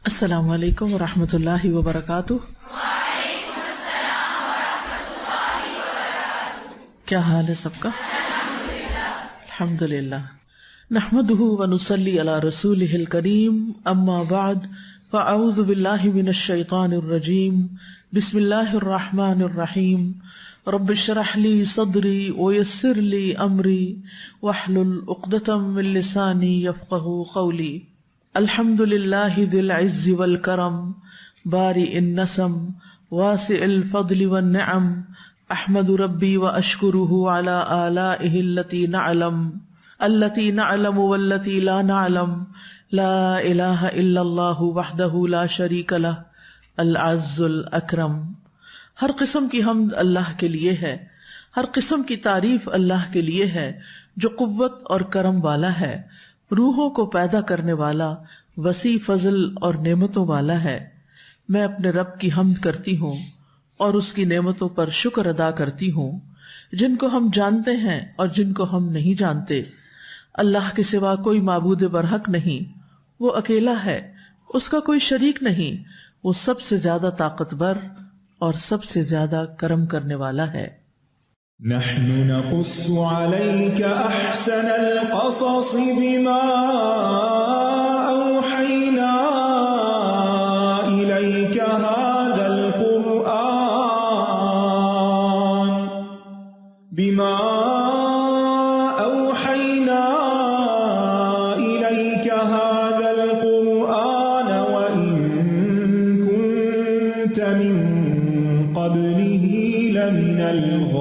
السلام علیکم ورحمۃ اللہ وبرکاتہ۔ کیا حال ہے سب کا؟ الحمد للہ نحمده ونصلی علی رسولہ الکریم، اما بعد فاعوذ باللہ من الشیطان الرجیم، بسم اللہ الرحمن الرحیم، رب اشرح لی صدری ویسر لی امری واحلل عقدۃ من لسانی یفقہوا قولی۔ الحمد للہ ذی العز والکرم، بارئ النسم، واسع الفضل والنعم، احمد ربی واشکرہ علی آلائہ التی نعلم والتی لا نعلم، لا الہ الا اللہ وحدہ لا شریک لہ العز الاکرم۔ ہر قسم کی حمد اللہ کے لیے ہے، ہر قسم کی تعریف اللہ کے لیے ہے جو قوت اور کرم والا ہے، روحوں کو پیدا کرنے والا، وسیع فضل اور نعمتوں والا ہے۔ میں اپنے رب کی حمد کرتی ہوں اور اس کی نعمتوں پر شکر ادا کرتی ہوں، جن کو ہم جانتے ہیں اور جن کو ہم نہیں جانتے۔ اللہ کے سوا کوئی معبود برحق نہیں، وہ اکیلا ہے، اس کا کوئی شریک نہیں، وہ سب سے زیادہ طاقتور اور سب سے زیادہ کرم کرنے والا ہے۔ نحن نقص عليك أحسن القصص بما أوحينا إليك هذا القرآن وإن كنت من قبله لمن الغافلين۔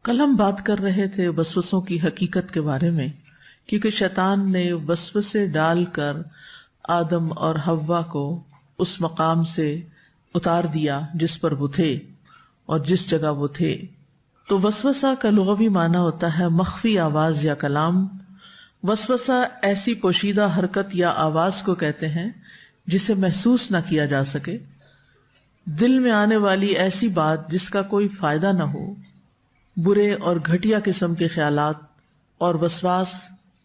کل ہم بات کر رہے تھے وسوسوں کی حقیقت کے بارے میں، کیونکہ شیطان نے وسوسے ڈال کر آدم اور حوا کو اس مقام سے اتار دیا جس پر وہ تھے اور جس جگہ وہ تھے۔ تو وسوسہ کا لغوی معنی ہوتا ہے مخفی آواز یا کلام۔ وسوسہ ایسی پوشیدہ حرکت یا آواز کو کہتے ہیں جسے محسوس نہ کیا جا سکے، دل میں آنے والی ایسی بات جس کا کوئی فائدہ نہ ہو، برے اور گھٹیا قسم کے خیالات۔ اور وسواس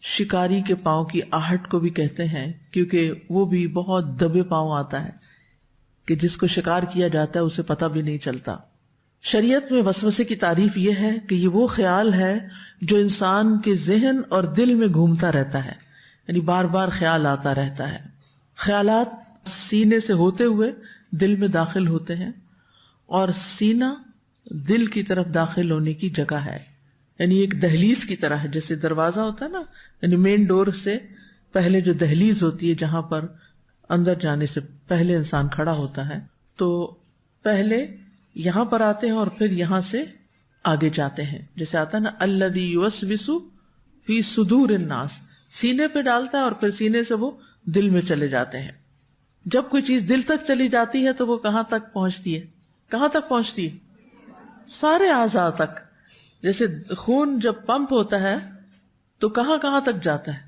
شکاری کے پاؤں کی آہٹ کو بھی کہتے ہیں، کیونکہ وہ بھی بہت دبے پاؤں آتا ہے کہ جس کو شکار کیا جاتا ہے اسے پتہ بھی نہیں چلتا۔ شریعت میں وسوسے کی تعریف یہ ہے کہ یہ وہ خیال ہے جو انسان کے ذہن اور دل میں گھومتا رہتا ہے، یعنی بار بار خیال آتا رہتا ہے۔ خیالات سینے سے ہوتے ہوئے دل میں داخل ہوتے ہیں، اور سینہ دل کی طرف داخل ہونے کی جگہ ہے، یعنی ایک دہلیز کی طرح ہے۔ جیسے دروازہ ہوتا ہے نا، یعنی مین ڈور سے پہلے جو دہلیز ہوتی ہے جہاں پر اندر جانے سے پہلے انسان کھڑا ہوتا ہے، تو پہلے یہاں پر آتے ہیں اور پھر یہاں سے آگے جاتے ہیں۔ جیسے آتا ہے نا الذی یوسوس فی صدور الناس، سینے پہ ڈالتا ہے اور پھر سینے سے وہ دل میں چلے جاتے ہیں۔ جب کوئی چیز دل تک چلی جاتی ہے تو وہ کہاں تک پہنچتی ہے؟ کہاں تک پہنچتی ہے؟ سارے اعضاء تک۔ جیسے خون جب پمپ ہوتا ہے تو کہاں کہاں تک جاتا ہے؟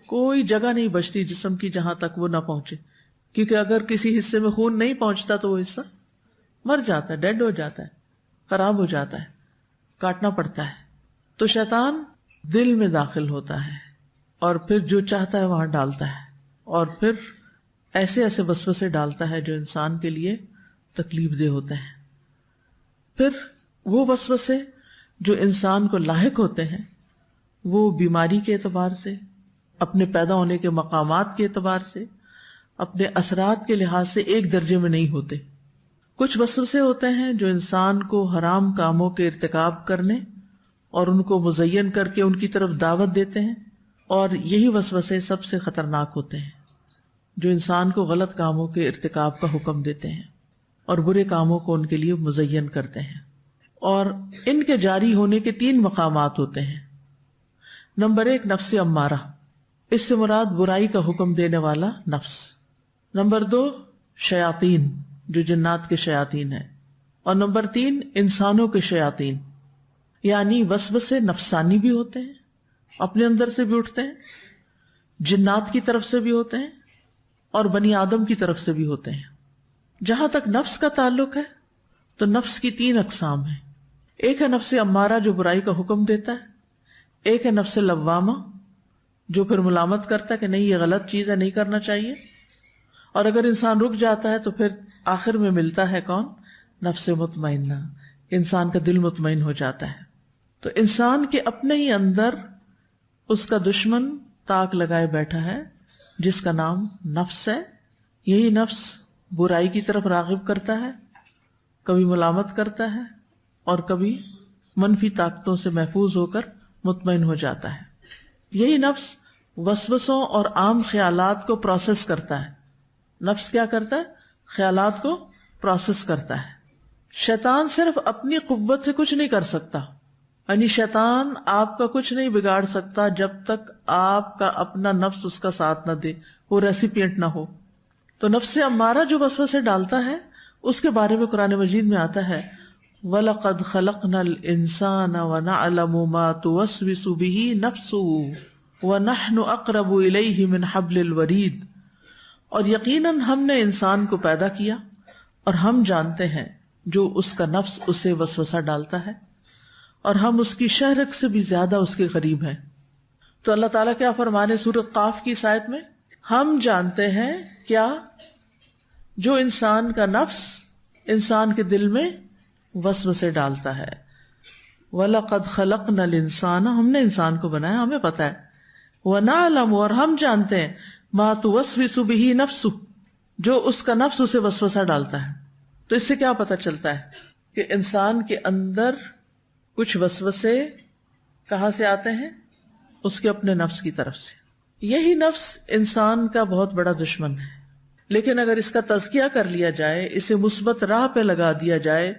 کوئی جگہ نہیں بچتی جسم کی جہاں تک وہ نہ پہنچے، کیونکہ اگر کسی حصے میں خون نہیں پہنچتا تو وہ حصہ مر جاتا ہے، ڈیڈ ہو جاتا ہے، خراب ہو جاتا ہے، کاٹنا پڑتا ہے۔ تو شیطان دل میں داخل ہوتا ہے اور پھر جو چاہتا ہے وہاں ڈالتا ہے، اور پھر ایسے ایسے وسوسے ڈالتا ہے جو انسان کے لیے تکلیف دہ ہوتے ہیں۔ پھر وہ وسوسے جو انسان کو لاحق ہوتے ہیں وہ بیماری کے اعتبار سے، اپنے پیدا ہونے کے مقامات کے اعتبار سے، اپنے اثرات کے لحاظ سے ایک درجے میں نہیں ہوتے۔ کچھ وسوسے ہوتے ہیں جو انسان کو حرام کاموں کے ارتکاب کرنے اور ان کو مزین کر کے ان کی طرف دعوت دیتے ہیں، اور یہی وسوسے سب سے خطرناک ہوتے ہیں جو انسان کو غلط کاموں کے ارتکاب کا حکم دیتے ہیں اور برے کاموں کو ان کے لیے مزین کرتے ہیں۔ اور ان کے جاری ہونے کے 3 مقامات ہوتے ہیں۔ نمبر 1 نفس امارہ، اس سے مراد برائی کا حکم دینے والا نفس۔ نمبر 2 شیاطین، جو جنات کے شیاطین ہیں۔ اور نمبر 3 انسانوں کے شیاطین، یعنی وسوسے نفسانی بھی ہوتے ہیں، اپنے اندر سے بھی اٹھتے ہیں، جنات کی طرف سے بھی ہوتے ہیں، اور بنی آدم کی طرف سے بھی ہوتے ہیں۔ جہاں تک نفس کا تعلق ہے تو نفس کی 3 اقسام ہیں۔ ایک ہے نفس امارہ جو برائی کا حکم دیتا ہے، ایک ہے نفس لوامہ جو پھر ملامت کرتا ہے کہ نہیں یہ غلط چیز ہے، نہیں کرنا چاہیے. اور اگر انسان رک جاتا ہے تو پھر آخر میں ملتا ہے کون؟ نفس مطمئنہ. انسان کا دل مطمئن ہو جاتا ہے. تو انسان کے اپنے ہی اندر اس کا دشمن تاک لگائے بیٹھا ہے جس کا نام نفس ہے. یہی نفس برائی کی طرف راغب کرتا ہے، کبھی ملامت کرتا ہے اور کبھی منفی طاقتوں سے محفوظ ہو کر مطمئن ہو جاتا ہے. یہی نفس وسوسوں اور عام خیالات کو پروسیس کرتا ہے. نفس کیا کرتا ہے؟ خیالات کو پروسیس کرتا ہے. شیطان صرف اپنی قوت سے کچھ نہیں کر سکتا، یعنی شیطان آپ کا کچھ نہیں بگاڑ سکتا جب تک آپ کا اپنا نفس اس کا ساتھ نہ دے، وہ ریسیپینٹ نہ ہو. تو نفس امارہ جو وسوسے ڈالتا ہے اس کے بارے میں قرآن مجید میں آتا ہے وَلَقَدْ خَلَقْنَا الْإِنسَانَ وَنَعْلَمُ مَا تُوَسْوِسُ بِهِ نَفْسُهُ وَنَحْنُ أَقْرَبُ إِلَيْهِ مِنْ حَبْلِ الْوَرِيدِ. اور یقیناً ہم نے انسان کو پیدا کیا اور ہم جانتے ہیں جو اس کا نفس اسے وسوسہ ڈالتا ہے، اور ہم اس کی شہرک سے بھی زیادہ اس کے قریب ہیں. تو اللہ تعالیٰ کیا فرمانے سورۃ قاف کی اس آیت میں؟ ہم جانتے ہیں کیا؟ جو انسان کا نفس انسان کے دل میں وسوسے ڈالتا ہے. وَلَقَدْ خَلَقْنَا الْإِنسَانَ، ہم نے انسان کو بنایا، ہمیں پتا ہے. وَنَعْلَمُ، اور ہم جانتے ہیں مَا تُوَسْوِسُ بِهِ نَفْسُهُ، جو اس کا نفس اسے وسوسہ ڈالتا ہے. تو اس سے کیا پتا چلتا ہے کہ انسان کے اندر کچھ وسوسے کہاں سے آتے ہیں؟ اس کے اپنے نفس کی طرف سے. یہی نفس انسان کا بہت بڑا دشمن ہے، لیکن اگر اس کا تزکیہ کر لیا جائے، اسے مثبت راہ پہ لگا دیا جائے،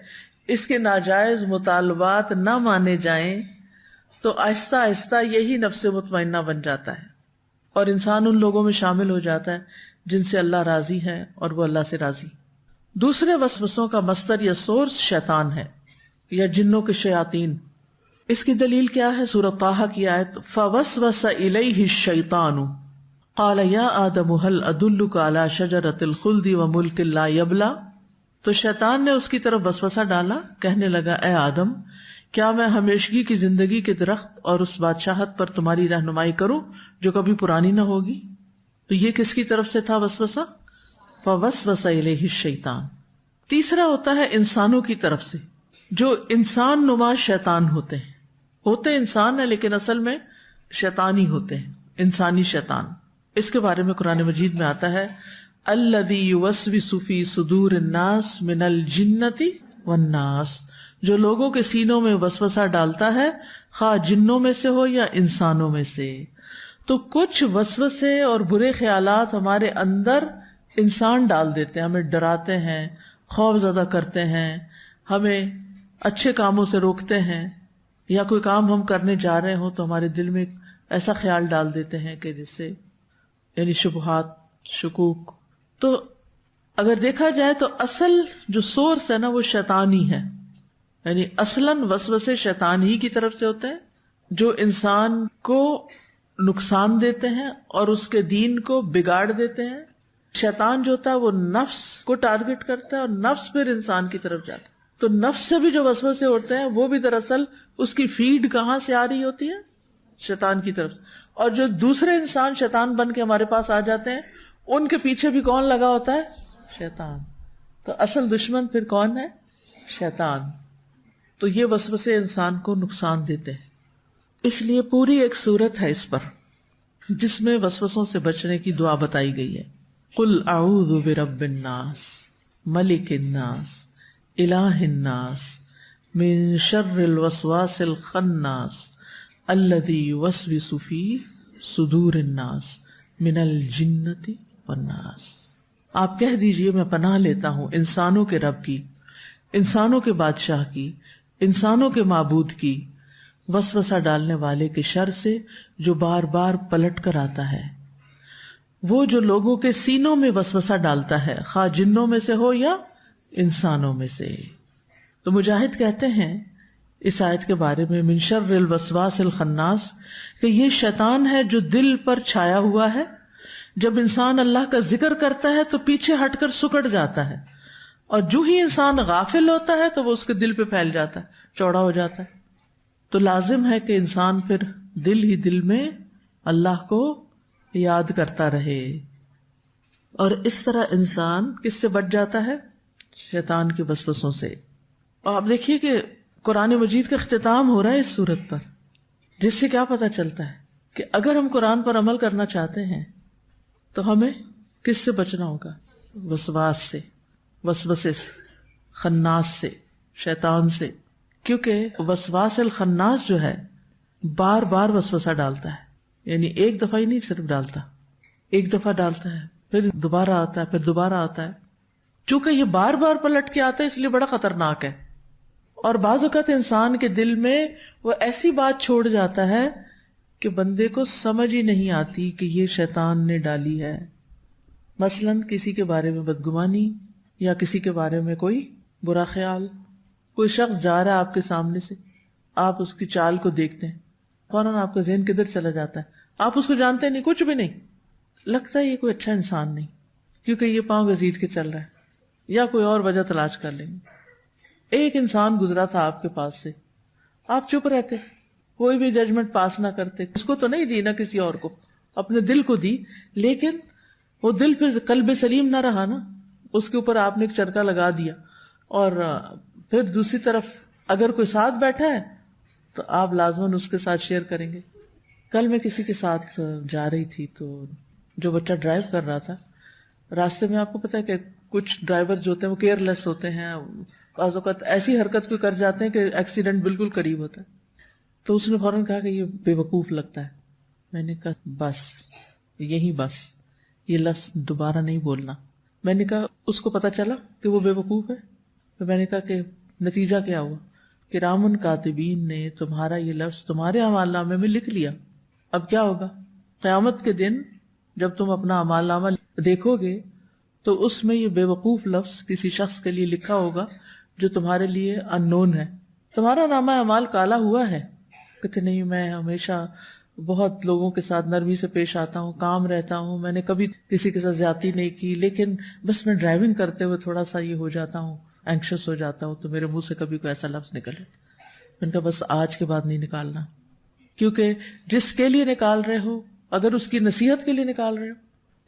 اس کے ناجائز مطالبات نہ مانے جائیں، تو آہستہ آہستہ یہی نفس مطمئنہ بن جاتا ہے اور انسان ان لوگوں میں شامل ہو جاتا ہے جن سے اللہ راضی ہے اور وہ اللہ سے راضی. دوسرے وسوسوں کا مصدر یا سورس شیطان ہے یا جنوں کے شیاطین. اس کی دلیل کیا ہے؟ سورۃ طٰہٰ کی آیت فَوَسْوَسَ إِلَيْهِ الشَّيْطَانُ قَالَ يَا آدَمُ هَلْ أَدُلُّكَ عَلَى شَجَرَةِ الْخُلْدِ وَمُلْكٍ لَا يَبْلَىٰ. تو شیطان نے اس کی طرف وسوسہ ڈالا، کہنے لگا اے آدم، کیا میں ہمیشگی کی زندگی کے درخت اور اس بادشاہت پر تمہاری رہنمائی کروں جو کبھی پرانی نہ ہوگی؟ تو یہ کس کی طرف سے تھا وسوسہ؟ فَوَسْوَسَ إِلَيْهِ الشَّيْطَانُ. تیسرا ہوتا ہے انسانوں کی طرف سے، جو انسان نما شیطان ہوتے انسان ہیں لیکن اصل میں شیطان ہی ہوتے ہیں، انسانی شیطان. اس کے بارے میں قرآن مجید میں آتا ہے الذی یوسوس فی صدور الناس من الجنۃ والناس، جو لوگوں کے سینوں میں وسوسہ ڈالتا ہے خواہ جنوں میں سے ہو یا انسانوں میں سے. تو کچھ وسوسے اور برے خیالات ہمارے اندر انسان ڈال دیتے ہیں، ہمیں ڈراتے ہیں، خوف زدہ کرتے ہیں، ہمیں اچھے کاموں سے روکتے ہیں، یا کوئی کام ہم کرنے جا رہے ہوں تو ہمارے دل میں ایسا خیال ڈال دیتے ہیں کہ جس سے یعنی شبہات، شکوک. تو اگر دیکھا جائے تو اصل جو سورس ہے نا وہ شیطان ہی ہے، یعنی اصلاً وسوسے شیطان ہی کی طرف سے ہوتے ہیں جو انسان کو نقصان دیتے ہیں اور اس کے دین کو بگاڑ دیتے ہیں. شیطان جو ہوتا ہے وہ نفس کو ٹارگٹ کرتا ہے اور نفس پھر انسان کی طرف جاتا ہے. تو نفس سے بھی جو وسوسے ہوتے ہیں وہ بھی دراصل اس کی فیڈ کہاں سے آ رہی ہوتی ہے؟ شیطان کی طرف. اور جو دوسرے انسان شیطان بن کے ہمارے پاس آ جاتے ہیں ان کے پیچھے بھی کون لگا ہوتا ہے؟ شیطان. تو اصل دشمن پھر کون ہے؟ شیطان. تو یہ وسوسے انسان کو نقصان دیتے ہیں. اس لیے پوری ایک سورت ہے اس پر جس میں وسوسوں سے بچنے کی دعا بتائی گئی ہے. قل اعوذ برب الناس ملک الناس الہ الناس من شر الوسواس الخناس الذی یوسوس فی صدور الناس من الجنۃ والناس. آپ کہہ دیجئے میں پناہ لیتا ہوں انسانوں کے رب کی، انسانوں کے بادشاہ کی، انسانوں کے معبود کی، وسوسہ ڈالنے والے کے شر سے جو بار بار پلٹ کر آتا ہے. وہ جو لوگوں کے سینوں میں وسوسہ ڈالتا ہے خواہ جنوں میں سے ہو یا انسانوں میں سے. تو مجاہد کہتے ہیں اس آیت کے بارے میں من شر الوسواس الخناس کہ یہ شیطان ہے جو دل پر چھایا ہوا ہے. جب انسان اللہ کا ذکر کرتا ہے تو پیچھے ہٹ کر سکڑ جاتا ہے، اور جو ہی انسان غافل ہوتا ہے تو وہ اس کے دل پہ پھیل جاتا ہے، چوڑا ہو جاتا ہے. تو لازم ہے کہ انسان پھر دل ہی دل میں اللہ کو یاد کرتا رہے. اور اس طرح انسان کس سے بچ جاتا ہے؟ شیطان کے وسوسوں سے. اور آپ دیکھیے کہ قرآن مجید کا اختتام ہو رہا ہے اس صورت پر، جس سے کیا پتہ چلتا ہے کہ اگر ہم قرآن پر عمل کرنا چاہتے ہیں تو ہمیں کس سے بچنا ہوگا؟ وسواس سے، وسوسے سے، خناس سے، شیطان سے. کیونکہ وسواس الخناس جو ہے بار بار وسوسہ ڈالتا ہے، یعنی ایک دفعہ ہی نہیں صرف ڈالتا، ایک دفعہ ڈالتا ہے پھر دوبارہ آتا ہے پھر دوبارہ آتا ہے. چونکہ یہ بار بار پلٹ کے آتا ہے اس لیے بڑا خطرناک ہے. اور بعض اوقات انسان کے دل میں وہ ایسی بات چھوڑ جاتا ہے کہ بندے کو سمجھ ہی نہیں آتی کہ یہ شیطان نے ڈالی ہے. مثلا کسی کے بارے میں بدگمانی، یا کسی کے بارے میں کوئی برا خیال. کوئی شخص جا رہا ہے آپ کے سامنے سے، آپ اس کی چال کو دیکھتے ہیں، فوراً آپ کا ذہن کدھر چلا جاتا ہے؟ آپ اس کو جانتے نہیں، کچھ بھی نہیں، لگتا ہے یہ کوئی اچھا انسان نہیں کیونکہ یہ پاؤں گھسیٹ کے چل رہا ہے، یا کوئی اور وجہ تلاش کر لیں گے. ایک انسان گزرا تھا آپ کے پاس سے، آپ چپ رہتے، کوئی بھی ججمنٹ پاس نہ کرتے، اس کو تو نہیں دی نہ کسی اور کو، اپنے دل کو دی. لیکن وہ دل پھر قلب سلیم نہ رہا نا، اس کے اوپر آپ نے ایک چرکا لگا دیا. اور پھر دوسری طرف اگر کوئی ساتھ بیٹھا ہے تو آپ لازماً اس کے ساتھ شیئر کریں گے. کل میں کسی کے ساتھ جا رہی تھی تو جو بچہ ڈرائیو کر رہا تھا، راستے میں آپ کو پتا ہے کہ کچھ ڈرائیور جو ہوتے ہیں وہ کیئر لیس ہوتے ہیں، بعض اوقات ایسی حرکت کوئی کر جاتے ہیں کہ ایکسیڈنٹ بالکل قریب ہوتا ہے. تو اس نے فوراً کہا کہ یہ بے وقوف لگتا ہے. میں نے کہا بس یہی بس، یہ لفظ دوبارہ نہیں بولنا. میں نے کہا اس کو پتا چلا کہ وہ بے وقوف ہے؟ تو میں نے کہا کہ نتیجہ کیا ہوا؟ کرام کاتبین نے تمہارا یہ لفظ تمہارے اعمال نامے میں لکھ لیا. اب کیا ہوگا؟ قیامت کے دن جب تم اپنا اعمال نامہ دیکھو گے تو اس میں یہ بے وقوف لفظ کسی شخص کے لیے لکھا ہوگا جو تمہارے لیے ان نون ہے. تمہارا نامہ اعمال کالا ہوا ہے. کہتے نہیں، میں ہمیشہ بہت لوگوں کے ساتھ نرمی سے پیش آتا ہوں، کام رہتا ہوں، میں نے کبھی کسی کے ساتھ زیادتی نہیں کی، لیکن بس میں ڈرائیونگ کرتے ہوئے تھوڑا سا یہ ہو جاتا ہوں، اینکشس ہو جاتا ہوں، تو میرے منہ سے کبھی کوئی ایسا لفظ نکلے. میں نے کہا بس آج کے بعد نہیں نکالنا، کیونکہ جس کے لیے نکال رہے ہو، اگر اس کی نصیحت کے لیے نکال رہے ہو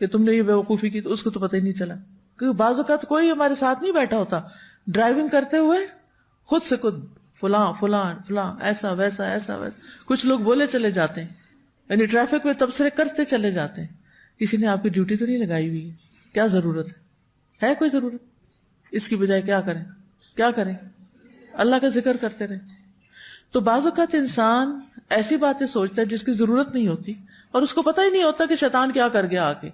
کہ تم نے یہ بیوقوفی کی، تو اس کو تو پتہ ہی نہیں چلا. کیونکہ بعض اوقات کوئی ہمارے ساتھ نہیں بیٹھا ہوتا، ڈرائیونگ کرتے ہوئے خود سے خود فلاں فلاں فلاں ایسا ویسا ایسا ویسا، کچھ لوگ بولے چلے جاتے ہیں، یعنی ٹریفک میں تبصرے کرتے چلے جاتے ہیں. کسی نے آپ کی ڈیوٹی تو نہیں لگائی ہوئی ہے، کیا ضرورت ہے کوئی ضرورت؟ اس کی بجائے کیا کریں؟ اللہ کا ذکر کرتے رہیں. تو بعض اوقات انسان ایسی باتیں سوچتا ہے جس کی ضرورت نہیں ہوتی، اور اس کو پتہ ہی نہیں ہوتا کہ شیطان کیا کر گیا آگے.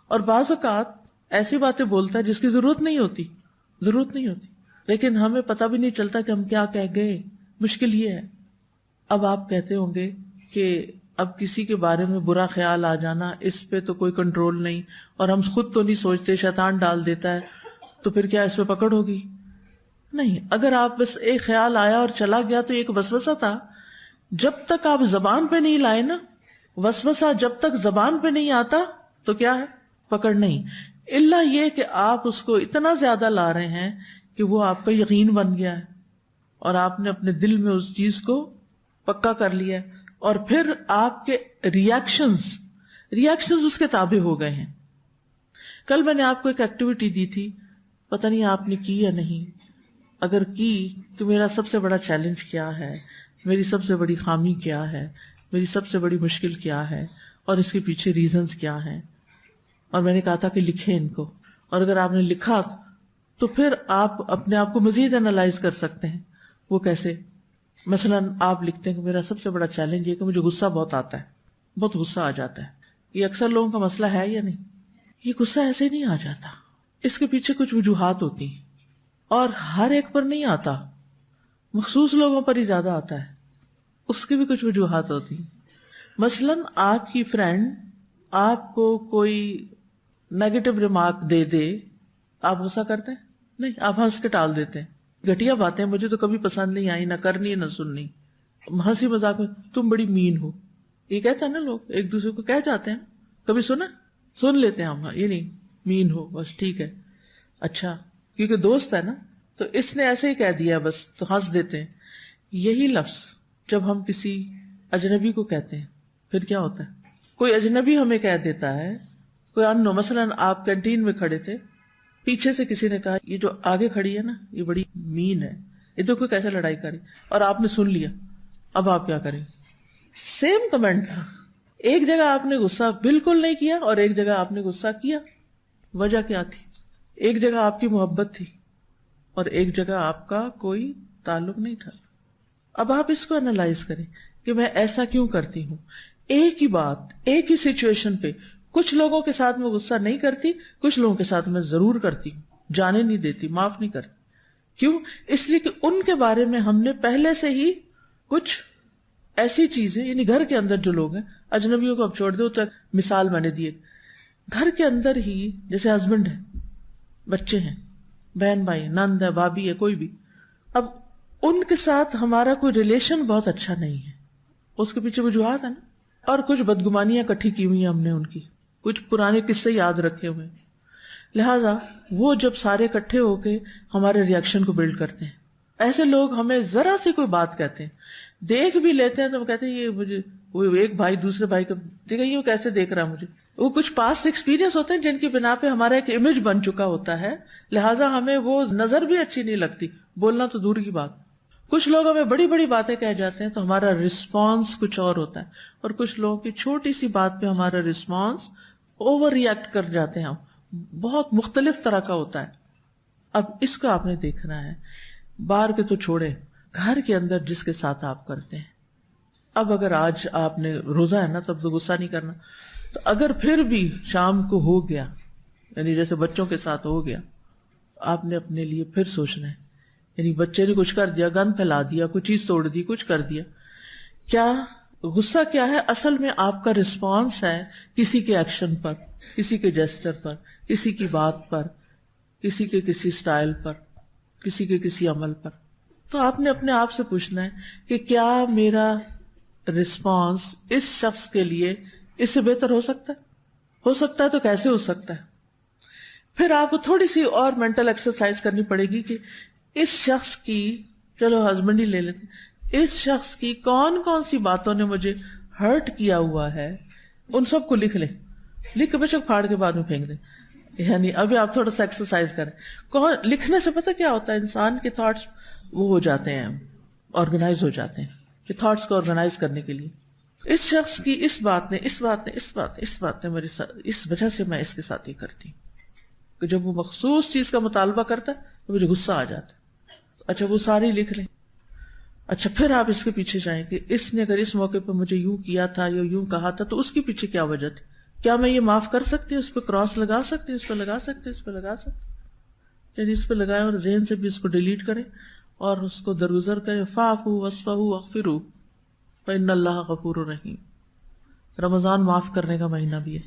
اور بعض اوقات ایسی باتیں بولتا ہے جس کی ضرورت نہیں ہوتی، لیکن ہمیں پتہ بھی نہیں چلتا کہ ہم کیا کہہ گئے. مشکل یہ ہے. اب آپ کہتے ہوں گے کہ اب کسی کے بارے میں برا خیال آ جانا، اس پہ تو کوئی کنٹرول نہیں، اور ہم خود تو نہیں سوچتے، شیطان ڈال دیتا ہے، تو پھر کیا اس پہ پکڑ ہوگی؟ نہیں. اگر آپ بس ایک خیال آیا اور چلا گیا تو ایک وسوسہ تھا، جب تک آپ زبان پہ نہیں لائے نا، وسوسہ جب تک زبان پہ نہیں آتا تو کیا ہے؟ پکڑ نہیں. الا یہ کہ آپ اس کو اتنا زیادہ لا رہے ہیں کہ وہ آپ کا یقین بن گیا ہے، اور آپ نے اپنے دل میں اس چیز کو پکا کر لیا ہے، اور پھر آپ کے ریاکشنز اس کے تابع ہو گئے ہیں. کل میں نے آپ کو ایک ایکٹیویٹی دی تھی، پتہ نہیں آپ نے کی یا نہیں. اگر کی تو میرا سب سے بڑا چیلنج کیا ہے، میری سب سے بڑی خامی کیا ہے، میری سب سے بڑی مشکل کیا ہے، اور اس کے پیچھے ریزنز کیا ہیں. اور میں نے کہا تھا کہ لکھیں ان کو، اور اگر آپ نے لکھا تو پھر آپ اپنے آپ کو مزید انالائز کر سکتے ہیں. وہ کیسے؟ مثلا آپ لکھتے ہیں کہ میرا سب سے بڑا چیلنج یہ کہ مجھے غصہ بہت آتا ہے، بہت غصہ آ جاتا ہے. یہ اکثر لوگوں کا مسئلہ ہے یا نہیں؟ یہ غصہ ایسے ہی نہیں آ جاتا، اس کے پیچھے کچھ وجوہات ہوتی ہیں، اور ہر ایک پر نہیں آتا، مخصوص لوگوں پر ہی زیادہ آتا ہے، اس کی بھی کچھ وجوہات ہوتی ہیں. مثلا آپ کی فرینڈ آپ کو کوئی نیگیٹو ریمارک دے دے، آپ غصہ کرتے ہیں؟ نہیں، آپ ہنس کے ٹال دیتے ہیں. گھٹیا باتیں مجھے تو کبھی پسند نہیں آئی، نہ کرنی نہ سننی. ہنسی مذاق میں تم بڑی مین ہو، یہ کہتے ہیں نا لوگ، ایک دوسرے کو کہہ جاتے ہیں. کبھی سن لیتے ہیں ہم، یہ نہیں مین ہو بس ٹھیک ہے، اچھا کیونکہ دوست ہے نا تو اس نے ایسے ہی کہہ دیا بس، تو ہنس دیتے ہیں. یہی لفظ جب ہم کسی اجنبی کو کہتے ہیں پھر کیا ہوتا ہے؟ کوئی اجنبی ہمیں کہہ دیتا ہے، کوئی انو، مثلاً آپ کینٹین میں کھڑے تھے، پیچھے سے کسی نے کہا یہ جو آگے کھڑی ہے نا یہ بڑی مین ہے، یہ دیکھو کیسے لڑائی کری، اور آپ نے سن لیا، اب آپ کیا کریں؟ سیم کمنٹ تھا، ایک جگہ آپ نے غصہ بالکل نہیں کیا اور ایک جگہ آپ نے غصہ کیا. وجہ کیا تھی؟ ایک جگہ آپ کی محبت تھی اور ایک جگہ آپ کا کوئی تعلق نہیں تھا. اب آپ اس کو انالائز کریں کہ میں ایسا کیوں کرتی ہوں. ایک ہی بات، ایک ہی سچویشن پہ کچھ لوگوں کے ساتھ میں غصہ نہیں کرتی، کچھ لوگوں کے ساتھ میں ضرور کرتی ہوں، جانے نہیں دیتی، معاف نہیں کرتی. کیوں؟ اس لیے کہ ان کے بارے میں ہم نے پہلے سے ہی کچھ ایسی چیزیں، یعنی گھر کے اندر جو لوگ ہیں، اجنبیوں کو اب چھوڑ دو، تو مثال میں نے دی، گھر کے اندر ہی جیسے ہسبینڈ ہے، بچے ہیں، بہن بھائی، نند ہے، بھابھی ہے، کوئی بھی، اب ان کے ساتھ ہمارا کوئی ریلیشن بہت اچھا نہیں ہے، اس کے پیچھے وجوہات ہیں نا، اور کچھ بدگمانیاں اکٹھی کی ہوئی ہیں ہم نے ان کی، کچھ پرانے قصے یاد رکھے ہوئے، لہٰذا وہ جب سارے اکٹھے ہو کے ہمارے ریئیکشن کو بلڈ کرتے ہیں. ایسے لوگ ہمیں ذرا سی کوئی بات کہتے ہیں، دیکھ بھی لیتے ہیں تو وہ کہتے ہیں یہ مجھے، وہ ایک بھائی دوسرے بھائی کو دیکھا یہ کیسے دیکھ رہا مجھے، وہ کچھ پاسٹ ایکسپیرینس ہوتے ہیں جن کی بنا پہ ہمارا ایک امیج بن چکا ہوتا ہے، لہٰذا ہمیں وہ نظر بھی اچھی نہیں لگتی، بولنا تو دور کی بات. کچھ لوگ ہمیں بڑی بڑی باتیں کہہ جاتے ہیں تو ہمارا رسپانس کچھ اور ہوتا ہے، اور کچھ لوگوں کی چھوٹی سی بات پہ ہمارا رسپانس اوور ری ایکٹ کر جاتے ہیں، بہت مختلف طرح کا ہوتا ہے. اب اس کو آپ نے دیکھنا ہے، باہر کے تو چھوڑے، گھر کے اندر جس کے ساتھ آپ کرتے ہیں. اب اگر آج آپ نے روزہ ہے نا تب تو غصہ نہیں کرنا، تو اگر پھر بھی شام کو ہو گیا، یعنی جیسے بچوں کے ساتھ ہو گیا، آپ نے اپنے لیے پھر سوچنا ہے، یعنی بچے نے کچھ کر دیا، گن پھیلا دیا، کوئی چیز توڑ دی، کچھ کر دیا، کیا غصہ کیا ہے؟ اصل میں آپ کا رسپانس ہے کسی کے ایکشن پر، کسی کے جیسچر پر، کسی کی بات پر، کسی کے کسی سٹائل پر، کسی کے کسی عمل پر. تو آپ نے اپنے آپ سے پوچھنا ہے کہ کیا میرا رسپانس اس شخص کے لیے اس سے بہتر ہو سکتا ہے؟ ہو سکتا ہے تو کیسے ہو سکتا ہے؟ پھر آپ کو تھوڑی سی اور مینٹل ایکسرسائز کرنی پڑے گی کہ اس شخص کی، چلو ہسبینڈ ہی لے لیتے، اس شخص کی کون کون سی باتوں نے مجھے ہرٹ کیا ہوا ہے، ان سب کو لکھ لیں، لکھ کے بچوں پھاڑ کے بعد میں پھینک دیں. یعنی ابھی آپ تھوڑا سا ایکسرسائز کریں. لکھنے سے پتہ کیا ہوتا ہے؟ انسان کے تھاٹس وہ ہو جاتے ہیں، آرگنائز ہو جاتے ہیں، کہ تھاٹس کو آرگنائز کرنے کے لیے اس شخص کی اس بات نے، اس بات نے، اس بات نے، اس بات نے میرے ساتھ، اس وجہ سے میں اس کے ساتھ یہ کرتی ہوں. کہ جب وہ مخصوص چیز کا مطالبہ کرتا ہے تو مجھے غصہ آ جاتا ہے. اچھا وہ ساری لکھ لیں. اچھا پھر آپ اس کے پیچھے جائیں کہ اس نے اگر اس موقع پہ مجھے یوں کیا تھا یا یوں کہا تھا تو اس کے پیچھے کیا وجہ تھی؟ کیا میں یہ معاف کر سکتی ہوں؟ اس پہ کراس لگا سکتی ہوں؟ اس پہ لگا سکتی ہوں؟ اس پہ لگا سکتی ہوں؟ یعنی اس پہ لگائیں اور ذہن سے بھی اس کو ڈیلیٹ کریں اور اس کو درگزر کریں. فاعفوا واصفحوا واغفروا فإن اللہ غفور رحیم. رمضان معاف کرنے کا مہینہ بھی ہے،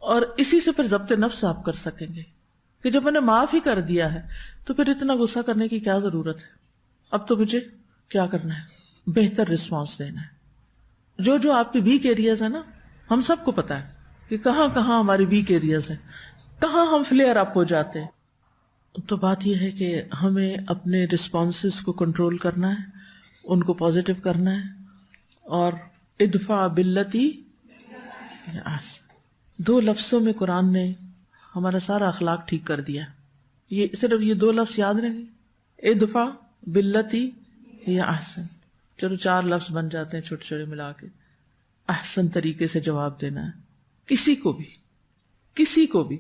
اور اسی سے پھر ضبط نفس آپ کر سکیں گے کہ جب میں نے معاف ہی کر دیا ہے تو پھر اتنا غصہ کرنے کی کیا ضرورت ہے. اب تو مجھے کیا کرنا ہے؟ بہتر رسپانس دینا ہے. جو جو آپ کے ویک ایریاز ہیں نا، ہم سب کو پتا ہے کہ کہاں کہاں ہماری ویک ایریاز ہیں، کہاں ہم فلیئر اپ ہو جاتے ہیں. تو بات یہ ہے کہ ہمیں اپنے رسپانسز کو کنٹرول کرنا ہے، ان کو پازیٹیو کرنا ہے. اور ادفع باللتی احسن، 2 لفظوں میں قرآن نے ہمارا سارا اخلاق ٹھیک کر دیا. یہ صرف یہ 2 لفظ یاد رہیں، ادفع باللتی یا احسن. چلو 4 لفظ بن جاتے ہیں چھوٹے چھوٹے ملا کے. احسن طریقے سے جواب دینا ہے. کسی کو بھی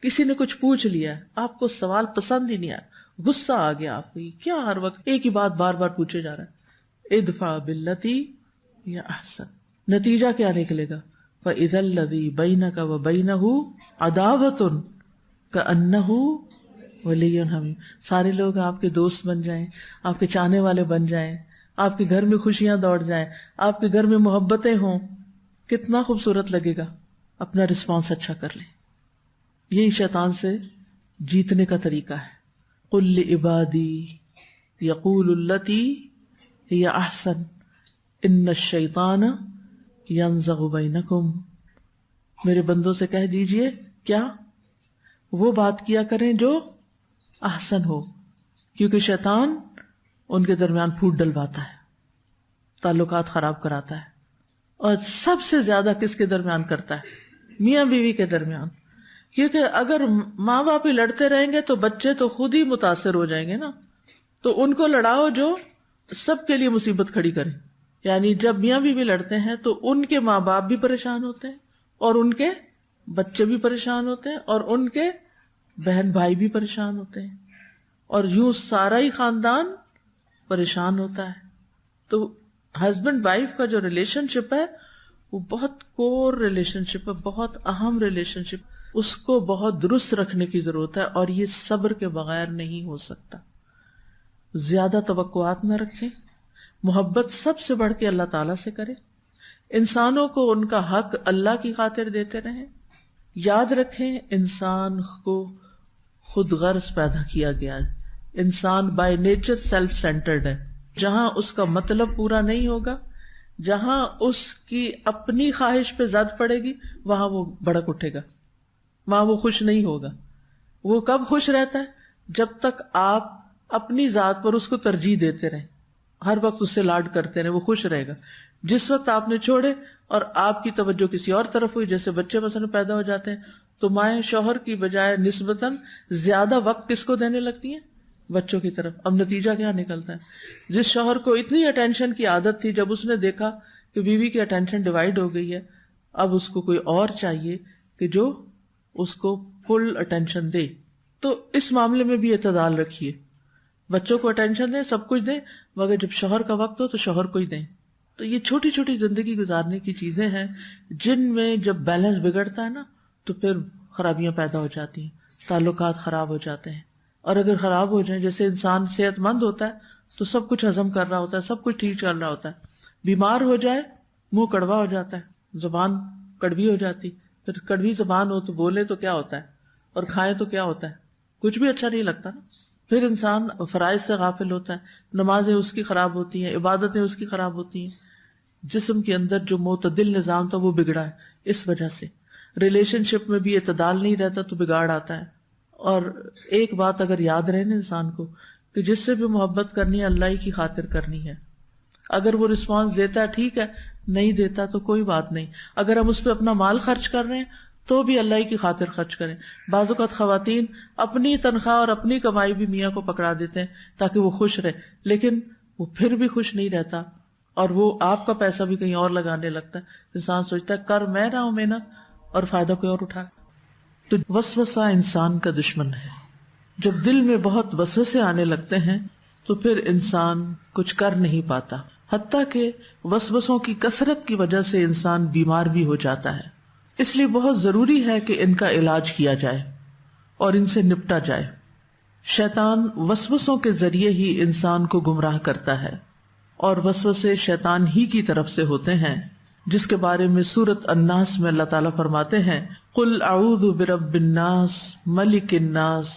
کسی نے کچھ پوچھ لیا، آپ کو سوال پسند ہی نہیں آیا، غصہ آ گیا آپ کو، کیا ہر وقت ایک ہی بات بار بار پوچھے جا رہا ہے، ادفع باللتی یا احسن. نتیجہ کیا نکلے گا؟ فَإِذَا الَّذِي بَيْنَكَ وَبَيْنَهُ عَدَاوَةٌ كَأَنَّهُ وَلِيٌّ حَمِيمٌ. سارے لوگ آپ کے دوست بن جائیں، آپ کے چاہنے والے بن جائیں، آپ کے گھر میں خوشیاں دوڑ جائیں، آپ کے گھر میں محبتیں ہوں، کتنا خوبصورت لگے گا. اپنا رسپانس اچھا کر لیں. یہی شیطان سے جیتنے کا طریقہ ہے. قُلْ لِعِبَادِي يَقُولُوا الَّتِي هِيَ أَحْسَنُ إِنَّ الشَّيْطَانَ يَنزَغُ بَيْنَكُمْ. میرے بندوں سے کہہ دیجئے کیا؟ وہ بات کیا کریں جو احسن ہو، کیونکہ شیطان ان کے درمیان پھوٹ ڈلواتا ہے، تعلقات خراب کراتا ہے. اور سب سے زیادہ کس کے درمیان کرتا ہے؟ میاں بیوی کے درمیان. کیونکہ اگر ماں باپ ہی لڑتے رہیں گے تو بچے تو خود ہی متاثر ہو جائیں گے نا. تو ان کو لڑاؤ جو سب کے لیے مصیبت کھڑی کریں. یعنی جب میاں بیوی لڑتے ہیں تو ان کے ماں باپ بھی پریشان ہوتے ہیں اور ان کے بچے بھی پریشان ہوتے ہیں اور ان کے بہن بھائی بھی پریشان ہوتے ہیں اور یوں سارا ہی خاندان پریشان ہوتا ہے. تو ہسبینڈ وائف کا جو ریلیشن شپ ہے وہ بہت کور ریلیشن شپ ہے، بہت اہم ریلیشن شپ. اس کو بہت درست رکھنے کی ضرورت ہے اور یہ صبر کے بغیر نہیں ہو سکتا. زیادہ توقعات نہ رکھیں، محبت سب سے بڑھ کے اللہ تعالیٰ سے کریں، انسانوں کو ان کا حق اللہ کی خاطر دیتے رہیں. یاد رکھیں انسان کو خود غرض پیدا کیا گیا ہے. انسان بائی نیچر سیلف سینٹرڈ ہے. جہاں اس کا مطلب پورا نہیں ہوگا، جہاں اس کی اپنی خواہش پہ زد پڑے گی، وہاں وہ بھڑک اٹھے گا، وہاں وہ خوش نہیں ہوگا. وہ کب خوش رہتا ہے؟ جب تک آپ اپنی ذات پر اس کو ترجیح دیتے رہیں، ہر وقت اس سے لاڈ کرتے رہیں، وہ خوش رہے گا. جس وقت آپ نے چھوڑے اور آپ کی توجہ کسی اور طرف ہوئی، جیسے بچے مثلا پیدا ہو جاتے ہیں تو مائیں شوہر کی بجائے نسبتاً زیادہ وقت کس کو دینے لگتی ہیں؟ بچوں کی طرف. اب نتیجہ کیا نکلتا ہے؟ جس شوہر کو اتنی اٹینشن کی عادت تھی، جب اس نے دیکھا کہ بیوی کی اٹینشن ڈیوائیڈ ہو گئی ہے، اب اس کو کوئی اور چاہیے کہ جو اس کو فل اٹینشن دے. تو اس معاملے میں بھی اعتدال رکھیے. بچوں کو اٹینشن دیں، سب کچھ دیں، مگر جب شوہر کا وقت ہو تو شوہر کو ہی دیں. تو یہ چھوٹی چھوٹی زندگی گزارنے کی چیزیں ہیں جن میں جب بیلنس بگڑتا ہے نا تو پھر خرابیاں پیدا ہو جاتی ہیں، تعلقات خراب ہو جاتے ہیں. اور اگر خراب ہو جائیں، جیسے انسان صحت مند ہوتا ہے تو سب کچھ ہضم کر رہا ہوتا ہے، سب کچھ ٹھیک چل رہا ہوتا ہے. بیمار ہو جائے، منہ کڑوا ہو جاتا ہے، زبان کڑوی ہو جاتی. پھر کڑوی زبان ہو تو بولے تو کیا ہوتا ہے اور کھائے تو کیا ہوتا ہے؟ کچھ بھی اچھا نہیں لگتا نا. پھر انسان فرائض سے غافل ہوتا ہے، نمازیں اس کی خراب ہوتی ہیں، عبادتیں اس کی خراب ہوتی ہیں. جسم کے اندر جو معتدل نظام تھا وہ بگڑا ہے. اس وجہ سے ریلیشن شپ میں بھی اعتدال نہیں رہتا تو بگاڑ آتا ہے. اور ایک بات اگر یاد رہے نا انسان کو کہ جس سے بھی محبت کرنی ہے اللہ ہی کی خاطر کرنی ہے. اگر وہ رسپانس دیتا ہے ٹھیک ہے، نہیں دیتا تو کوئی بات نہیں. اگر ہم اس پہ اپنا مال خرچ کر رہے ہیں تو بھی اللہ ہی کی خاطر خرچ کریں. بعض اوقات خواتین اپنی تنخواہ اور اپنی کمائی بھی میاں کو پکڑا دیتے ہیں تاکہ وہ خوش رہے، لیکن وہ پھر بھی خوش نہیں رہتا اور وہ آپ کا پیسہ بھی کہیں اور لگانے لگتا ہے. انسان سوچتا ہے کر میں رہا ہوں محنت اور فائدہ کوئی اور اٹھا. تو وسوسہ انسان کا دشمن ہے. جب دل میں بہت وسوسے آنے لگتے ہیں تو پھر انسان کچھ کر نہیں پاتا، حتیٰ کہ وسوسوں کی کثرت کی وجہ سے انسان بیمار بھی ہو جاتا ہے. اس لیے بہت ضروری ہے کہ ان کا علاج کیا جائے اور ان سے نپٹا جائے. شیطان وسوسوں کے ذریعے ہی انسان کو گمراہ کرتا ہے اور وسوسے شیطان ہی کی طرف سے ہوتے ہیں، جس کے بارے میں سورۃ الناس میں اللہ تعالیٰ فرماتے ہیں قُلْ أَعُوذُ بِرَبِّ النَّاسِ مَلِكِ النَّاسِ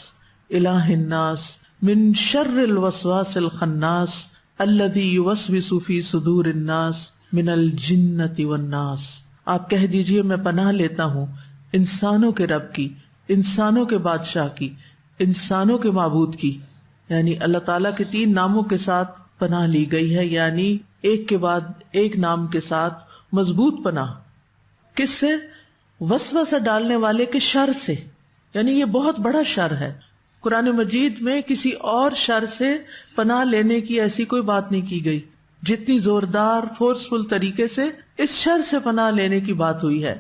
إِلَٰهِ النَّاسِ مِن شَرِّ الْوَسْوَاسِ الْخَنَّاسِ الَّذِي يُوَسْوِسُ فِي صُدُورِ النَّاسِ مِنَ الْجِنَّةِ وَالنَّاسِ. آپ کہہ دیجئے میں پناہ لیتا ہوں انسانوں کے رب کی، انسانوں کے بادشاہ کی، انسانوں کے معبود کی. یعنی اللہ تعالیٰ کے 3 ناموں کے ساتھ پناہ لی گئی ہے، یعنی ایک کے بعد ایک نام کے ساتھ مضبوط پناہ. کس سے؟ وسوسہ ڈالنے والے کے شر سے. یعنی یہ بہت بڑا شر ہے. قرآن مجید میں کسی اور شر سے پناہ لینے کی ایسی کوئی بات نہیں کی گئی جتنی زوردار فورسفل طریقے سے اس شر سے پناہ لینے کی بات ہوئی ہے.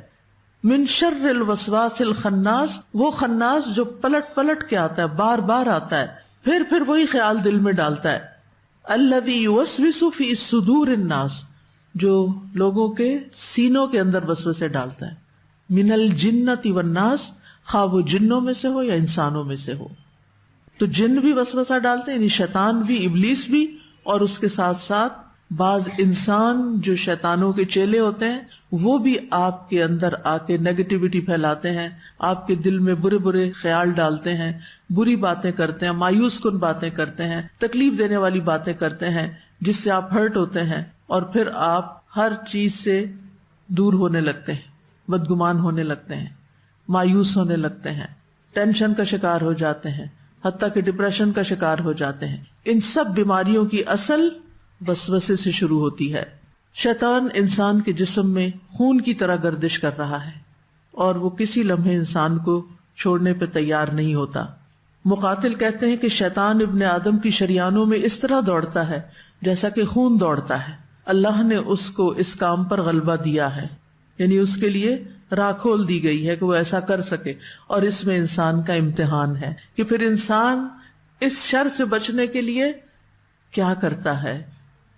من شر الوسواس الخناس، وہ خناس جو پلٹ پلٹ کے آتا ہے، بار بار آتا ہے، پھر وہی خیال دل میں ڈالتا ہے. الذی یوسوس فی صدور الناس، جو لوگوں کے سینوں کے اندر وسوسے ڈالتا ہے. من الجنۃ والناس، خواہ وہ جنوں میں سے ہو یا انسانوں میں سے ہو. تو جن بھی وسوسہ ڈالتے ہیں، یعنی شیطان بھی، ابلیس بھی، اور اس کے ساتھ ساتھ بعض انسان جو شیطانوں کے چیلے ہوتے ہیں وہ بھی آپ کے اندر آ کے نیگیٹیوٹی پھیلاتے ہیں، آپ کے دل میں برے برے خیال ڈالتے ہیں، بری باتیں کرتے ہیں، مایوس کن باتیں کرتے ہیں، تکلیف دینے والی باتیں کرتے ہیں جس سے آپ ہرٹ ہوتے ہیں، اور پھر آپ ہر چیز سے دور ہونے لگتے ہیں، بدگمان ہونے لگتے ہیں، مایوس ہونے لگتے ہیں، ٹینشن کا شکار ہو جاتے ہیں، حتیٰ کہ ڈپریشن کا شکار ہو جاتے ہیں. ان سب بیماریوں کی اصل وسوسے سے شروع ہوتی ہے. شیطان انسان کے جسم میں خون کی طرح گردش کر رہا ہے اور وہ کسی لمحے انسان کو چھوڑنے پہ تیار نہیں ہوتا۔ مقاتل کہتے ہیں کہ شیطان ابن آدم کی شریانوں میں اس طرح دوڑتا ہے جیسا کہ خون دوڑتا ہے۔ اللہ نے اس کو اس کام پر غلبہ دیا ہے، یعنی اس کے لیے راہ کھول دی گئی ہے کہ وہ ایسا کر سکے، اور اس میں انسان کا امتحان ہے کہ پھر انسان اس شر سے بچنے کے لیے کیا کرتا ہے،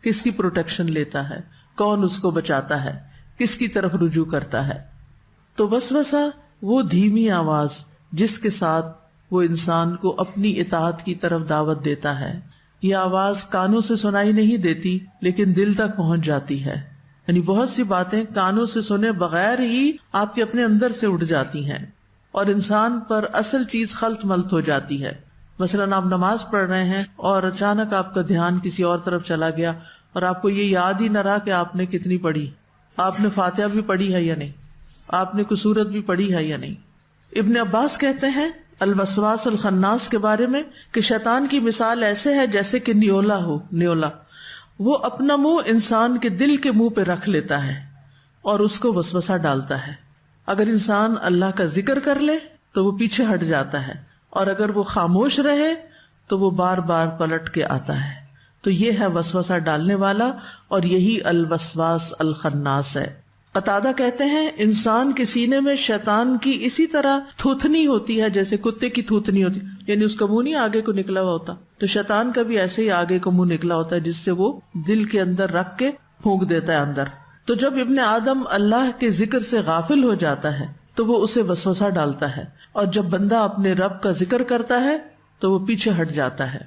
کس کی پروٹیکشن لیتا ہے، کون اس کو بچاتا ہے، کس کی طرف رجوع کرتا ہے۔ تو وسوسہ وہ دھیمی آواز جس کے ساتھ وہ انسان کو اپنی اطاعت کی طرف دعوت دیتا ہے۔ یہ آواز کانوں سے سنائی نہیں دیتی لیکن دل تک پہنچ جاتی ہے، یعنی بہت سی باتیں کانوں سے سنے بغیر ہی آپ کے اپنے اندر سے اٹھ جاتی ہیں اور انسان پر اصل چیز خلط ملط ہو جاتی ہے۔ مثلاً آپ نماز پڑھ رہے ہیں اور اچانک آپ کا دھیان کسی اور طرف چلا گیا اور آپ کو یہ یاد ہی نہ رہا کہ آپ نے کتنی پڑھی، آپ نے فاتحہ بھی پڑھی ہے یا نہیں، آپ نے کوئی سورت بھی پڑھی ہے یا نہیں۔ ابن عباس کہتے ہیں الوسواس الخناس کے بارے میں کہ شیطان کی مثال ایسے ہے جیسے کہ نیولا وہ اپنا منہ انسان کے دل کے منہ پہ رکھ لیتا ہے اور اس کو وسوسہ ڈالتا ہے۔ اگر انسان اللہ کا ذکر کر لے تو وہ پیچھے ہٹ جاتا ہے، اور اگر وہ خاموش رہے تو وہ بار بار پلٹ کے آتا ہے۔ تو یہ ہے وسوسہ ڈالنے والا، اور یہی الوسواس الخناس ہے۔ قتادہ کہتے ہیں انسان کے سینے میں شیطان کی اسی طرح تھوتنی ہوتی ہے جیسے کتے کی تھوتنی ہوتی، یعنی اس کا منہ نہیں آگے کو نکلا ہوا ہوتا، تو شیطان کا بھی ایسے ہی آگے کو منہ نکلا ہوتا ہے جس سے وہ دل کے اندر رکھ کے پھونک دیتا ہے اندر۔ تو جب ابن آدم اللہ کے ذکر سے غافل ہو جاتا ہے تو وہ اسے وسوسہ ڈالتا ہے، اور جب بندہ اپنے رب کا ذکر کرتا ہے تو وہ پیچھے ہٹ جاتا ہے۔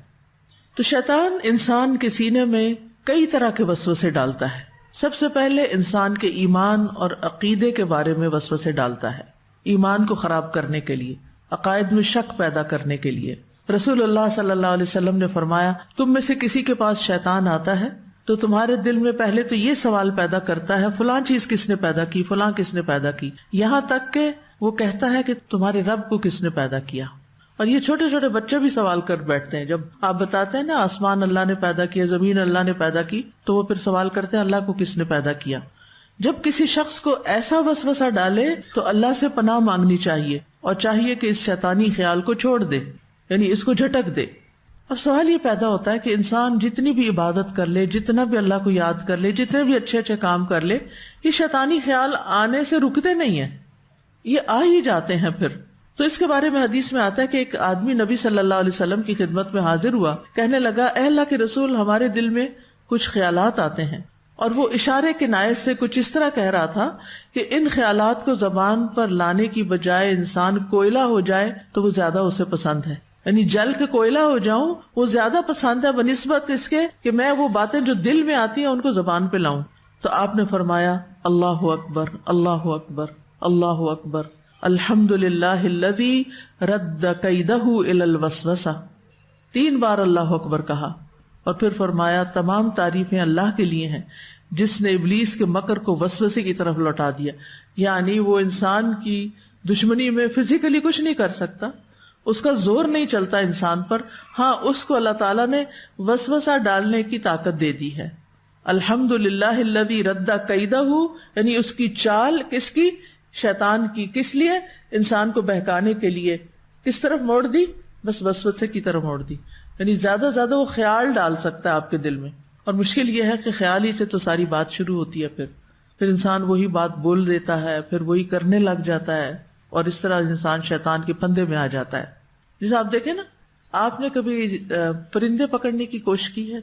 تو شیطان انسان کے سینے میں کئی طرح کے وسوسے ڈالتا ہے۔ سب سے پہلے انسان کے ایمان اور عقیدے کے بارے میں وسوسے ڈالتا ہے، ایمان کو خراب کرنے کے لیے، عقائد میں شک پیدا کرنے کے لیے۔ رسول اللہ صلی اللہ علیہ وسلم نے فرمایا تم میں سے کسی کے پاس شیطان آتا ہے تو تمہارے دل میں پہلے تو یہ سوال پیدا کرتا ہے فلاں چیز کس نے پیدا کی، فلاں کس نے پیدا کی، یہاں تک کہ وہ کہتا ہے کہ تمہارے رب کو کس نے پیدا کیا۔ اور یہ چھوٹے چھوٹے بچے بھی سوال کر بیٹھتے ہیں، جب آپ بتاتے ہیں نا آسمان اللہ نے پیدا کیا، زمین اللہ نے پیدا کی، تو وہ پھر سوال کرتے ہیں اللہ کو کس نے پیدا کیا۔ جب کسی شخص کو ایسا وسوسہ ڈالے تو اللہ سے پناہ مانگنی چاہیے، اور چاہیے کہ اس شیطانی خیال کو چھوڑ دے، یعنی اس کو جھٹک دے۔ اب سوال یہ پیدا ہوتا ہے کہ انسان جتنی بھی عبادت کر لے، جتنا بھی اللہ کو یاد کر لے، جتنے بھی اچھے اچھے کام کر لے، یہ شیطانی خیال آنے سے رکتے نہیں ہیں، یہ آ ہی جاتے ہیں پھر۔ تو اس کے بارے میں حدیث میں آتا ہے کہ ایک آدمی نبی صلی اللہ علیہ وسلم کی خدمت میں حاضر ہوا، کہنے لگا اے اللہ کے رسول، ہمارے دل میں کچھ خیالات آتے ہیں، اور وہ اشارے کنایت سے کچھ اس طرح کہہ رہا تھا کہ ان خیالات کو زبان پر لانے کی بجائے انسان کوئلہ ہو جائے تو وہ زیادہ اسے پسند ہے، یعنی جل کے کوئلہ ہو جاؤں وہ زیادہ پسند ہے بنسبت اس کے کہ میں وہ باتیں جو دل میں آتی ہیں ان کو زبان پہ لاؤں۔ تو آپ نے فرمایا اللہ اکبر اللہ اکبر اللہ اکبر الحمد للہ الذی رد کیدہ الی الوسوسہ، 3 بار اللہ اکبر کہا، اور پھر فرمایا تمام تعریفیں اللہ کے لیے ہیں جس نے ابلیس کے مکر کو وسوسے کی طرف لوٹا دیا۔ یعنی وہ انسان کی دشمنی میں فزیکلی کچھ نہیں کر سکتا، اس کا زور نہیں چلتا انسان پر، ہاں اس کو اللہ تعالیٰ نے وسوسہ ڈالنے کی طاقت دے دی ہے۔ الحمد للہ الذی رد کیدہ، یعنی اس کی چال کس کی؟ شیطان کی۔ کس لیے؟ انسان کو بہکانے کے لیے۔ کس طرف موڑ دی؟ بس وسوسے کی طرف موڑ دی، یعنی زیادہ زیادہ وہ خیال ڈال سکتا ہے آپ کے دل میں، اور مشکل یہ ہے کہ خیال ہی سے تو ساری بات شروع ہوتی ہے، پھر انسان وہی بات بول دیتا ہے، پھر وہی کرنے لگ جاتا ہے، اور اس طرح انسان شیطان کے پھندے میں آ جاتا ہے۔ جیسے آپ دیکھیں نا، آپ نے کبھی پرندے پکڑنے کی کوشش کی ہے؟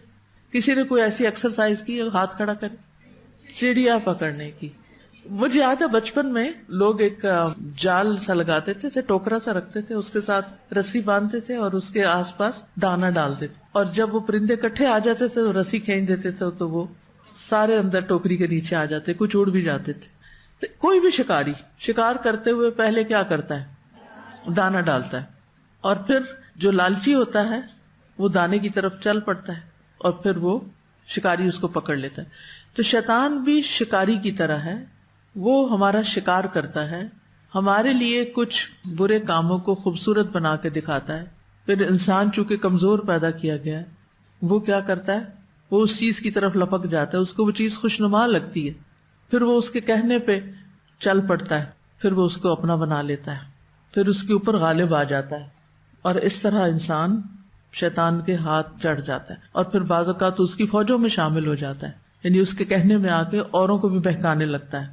کسی نے کوئی ایسی ایکسرسائز کی ہے ہاتھ کھڑا کرے؟ چڑیا پکڑنے کی۔ مجھے یاد ہے بچپن میں لوگ ایک جال سا لگاتے تھے، اسے ٹوکرا سا رکھتے تھے، اس کے ساتھ رسی باندھتے تھے اور اس کے آس پاس دانا ڈالتے تھے، اور جب وہ پرندے کٹھے آ جاتے تھے تو رسی کھینچ دیتے تھے تو وہ سارے اندر ٹوکری کے نیچے آ جاتے، کچھ اڑ بھی جاتے تھے۔ تو کوئی بھی شکاری شکار کرتے ہوئے پہلے کیا کرتا ہے؟ دانا ڈالتا ہے، اور پھر جو لالچی ہوتا ہے وہ دانے کی طرف چل پڑتا ہے، اور پھر وہ شکاری اس کو پکڑ لیتا ہے۔ تو شیطان بھی شکاری کی طرح ہے، وہ ہمارا شکار کرتا ہے، ہمارے لیے کچھ برے کاموں کو خوبصورت بنا کے دکھاتا ہے، پھر انسان چونکہ کمزور پیدا کیا گیا ہے وہ کیا کرتا ہے؟ وہ اس چیز کی طرف لپک جاتا ہے، اس کو وہ چیز خوشنما لگتی ہے، پھر وہ اس کے کہنے پہ چل پڑتا ہے، پھر وہ اس کو اپنا بنا لیتا ہے، پھر اس کے اوپر غالب آ جاتا ہے، اور اس طرح انسان شیطان کے ہاتھ چڑھ جاتا ہے، اور پھر بعض اوقات اس کی فوجوں میں شامل ہو جاتا ہے، یعنی اس کے کہنے میں آ کے اوروں کو بھی بہکانے لگتا ہے،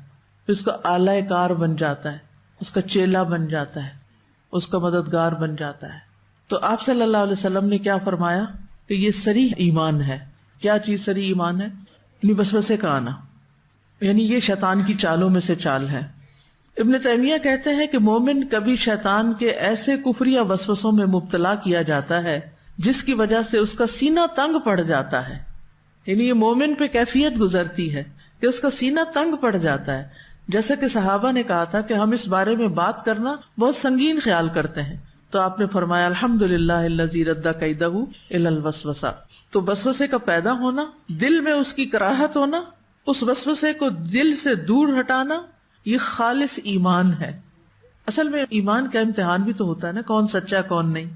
پھر اس کا آلہ کار بن جاتا ہے، اس کا چیلا بن جاتا ہے، اس کا مددگار بن جاتا ہے۔ تو آپ صلی اللہ علیہ وسلم نے کیا فرمایا کہ یہ صریح ایمان ہے۔ کیا چیز صریح ایمان ہے؟ یعنی وسوسے کا آنا، یعنی یہ شیطان کی چالوں میں سے چال ہے۔ ابن تیمیہ کہتے ہیں کہ مومن کبھی شیطان کے ایسے کفریہ وسوسوں میں مبتلا کیا جاتا ہے جس کی وجہ سے اس کا سینہ تنگ پڑ جاتا ہے، یعنی یہ مومن پہ کیفیت گزرتی ہے کہ اس کا سینہ تنگ پڑ جاتا ہے، جیسا کہ صحابہ نے کہا تھا کہ ہم اس بارے میں بات کرنا بہت سنگین خیال کرتے ہیں، تو آپ نے فرمایا الحمدللہ الذی رد کیدہ الی الوسوسہ۔ تو وسوسے کا پیدا ہونا، دل میں اس کی کراہت ہونا، اس وسوسے کو دل سے دور ہٹانا، یہ خالص ایمان ہے۔ اصل میں ایمان کا امتحان بھی تو ہوتا ہے نا، کون سچا کون نہیں۔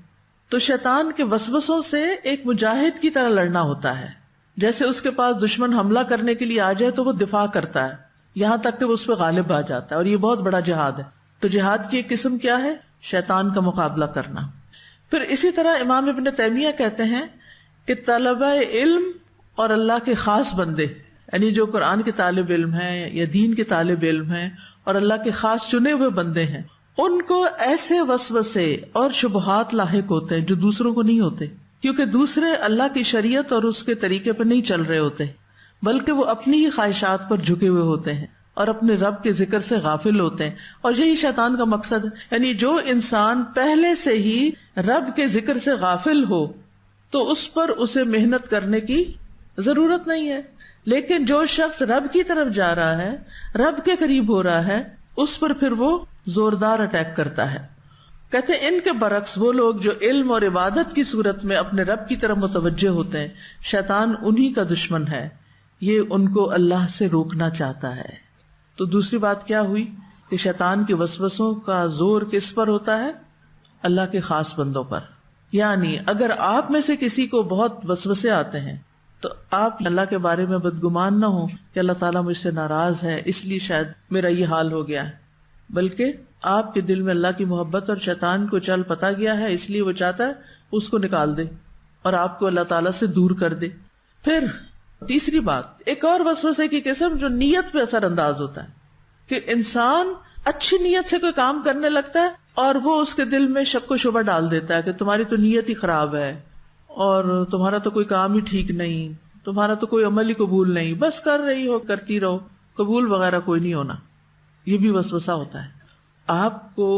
تو شیطان کے وسوسوں سے ایک مجاہد کی طرح لڑنا ہوتا ہے، جیسے اس کے پاس دشمن حملہ کرنے کے لیے آ جائے تو وہ دفاع کرتا ہے یہاں تک کہ وہ اس پہ غالب آ جاتا ہے، اور یہ بہت بڑا جہاد ہے۔ تو جہاد کی ایک قسم کیا ہے؟ شیطان کا مقابلہ کرنا۔ پھر اسی طرح امام ابن تیمیہ کہتے ہیں کہ طلبہ علم اور اللہ کے خاص بندے، یعنی جو قرآن کے طالب علم ہیں یا دین کے طالب علم ہیں اور اللہ کے خاص چنے ہوئے بندے ہیں، ان کو ایسے وسوسے اور شبہات لاحق ہوتے ہیں جو دوسروں کو نہیں ہوتے، کیونکہ دوسرے اللہ کی شریعت اور اس کے طریقے پر نہیں چل رہے ہوتے، بلکہ وہ اپنی ہی خواہشات پر جھکے ہوئے ہوتے ہیں اور اپنے رب کے ذکر سے غافل ہوتے ہیں، اور یہی شیطان کا مقصد ہے۔ یعنی جو انسان پہلے سے ہی رب کے ذکر سے غافل ہو تو اس پر اسے محنت کرنے کی ضرورت نہیں ہے، لیکن جو شخص رب کی طرف جا رہا ہے، رب کے قریب ہو رہا ہے، اس پر پھر وہ زوردار اٹیک کرتا ہے۔ کہتے ہیں ان کے برعکس وہ لوگ جو علم اور عبادت کی صورت میں اپنے رب کی طرف متوجہ ہوتے ہیں، شیطان انہی کا دشمن ہے، یہ ان کو اللہ سے روکنا چاہتا ہے۔ تو دوسری بات کیا ہوئی کہ شیطان کے وسوسوں کا زور کس پر ہوتا ہے؟ اللہ کے خاص بندوں پر۔ یعنی اگر آپ میں سے کسی کو بہت وسوسے آتے ہیں تو آپ اللہ کے بارے میں بدگمان نہ ہوں کہ اللہ تعالیٰ مجھ سے ناراض ہے اس لیے شاید میرا یہ حال ہو گیا ہے، بلکہ آپ کے دل میں اللہ کی محبت اور شیطان کو چل پتا گیا ہے، اس لیے وہ چاہتا ہے اس کو نکال دے اور آپ کو اللہ تعالیٰ سے دور کر دے۔ پھر تیسری بات، ایک اور وسوسے کی قسم جو نیت پہ اثر انداز ہوتا ہے، کہ انسان اچھی نیت سے کوئی کام کرنے لگتا ہے اور وہ اس کے دل میں شک و شبہ ڈال دیتا ہے کہ تمہاری تو نیت ہی خراب ہے اور تمہارا تو کوئی کام ہی ٹھیک نہیں، تمہارا تو کوئی عمل ہی قبول نہیں، بس کر رہی ہو کرتی رہو، قبول وغیرہ کوئی نہیں ہونا۔ یہ بھی وسوسہ ہوتا ہے۔ آپ کو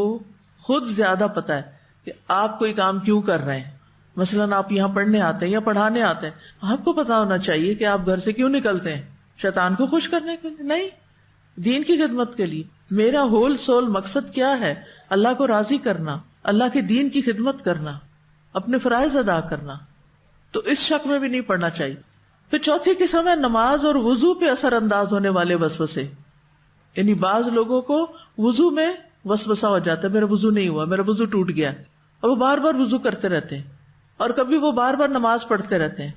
خود زیادہ پتا ہے کہ آپ کوئی کام کیوں کر رہے ہیں، مثلاً آپ یہاں پڑھنے آتے ہیں یا پڑھانے آتے ہیں، آپ کو پتا ہونا چاہیے کہ آپ گھر سے کیوں نکلتے ہیں، شیطان کو خوش کرنے کے لیے نہیں، دین کی خدمت کے لیے۔ میرا ہول سول مقصد کیا ہے؟ اللہ کو راضی کرنا، اللہ کے دین کی خدمت کرنا، اپنے فرائض ادا کرنا۔ تو اس شک میں بھی نہیں پڑنا چاہیے۔ پھر چوتھی قسم ہے نماز اور وضو پہ اثر انداز ہونے والے وسوسے، یعنی بعض لوگوں کو وضو میں وسوسہ ہو جاتا ہے، میرا وضو نہیں ہوا، میرا وضو ٹوٹ گیا، اور وہ بار بار وضو کرتے رہتے ہیں، اور کبھی وہ بار بار نماز پڑھتے رہتے ہیں،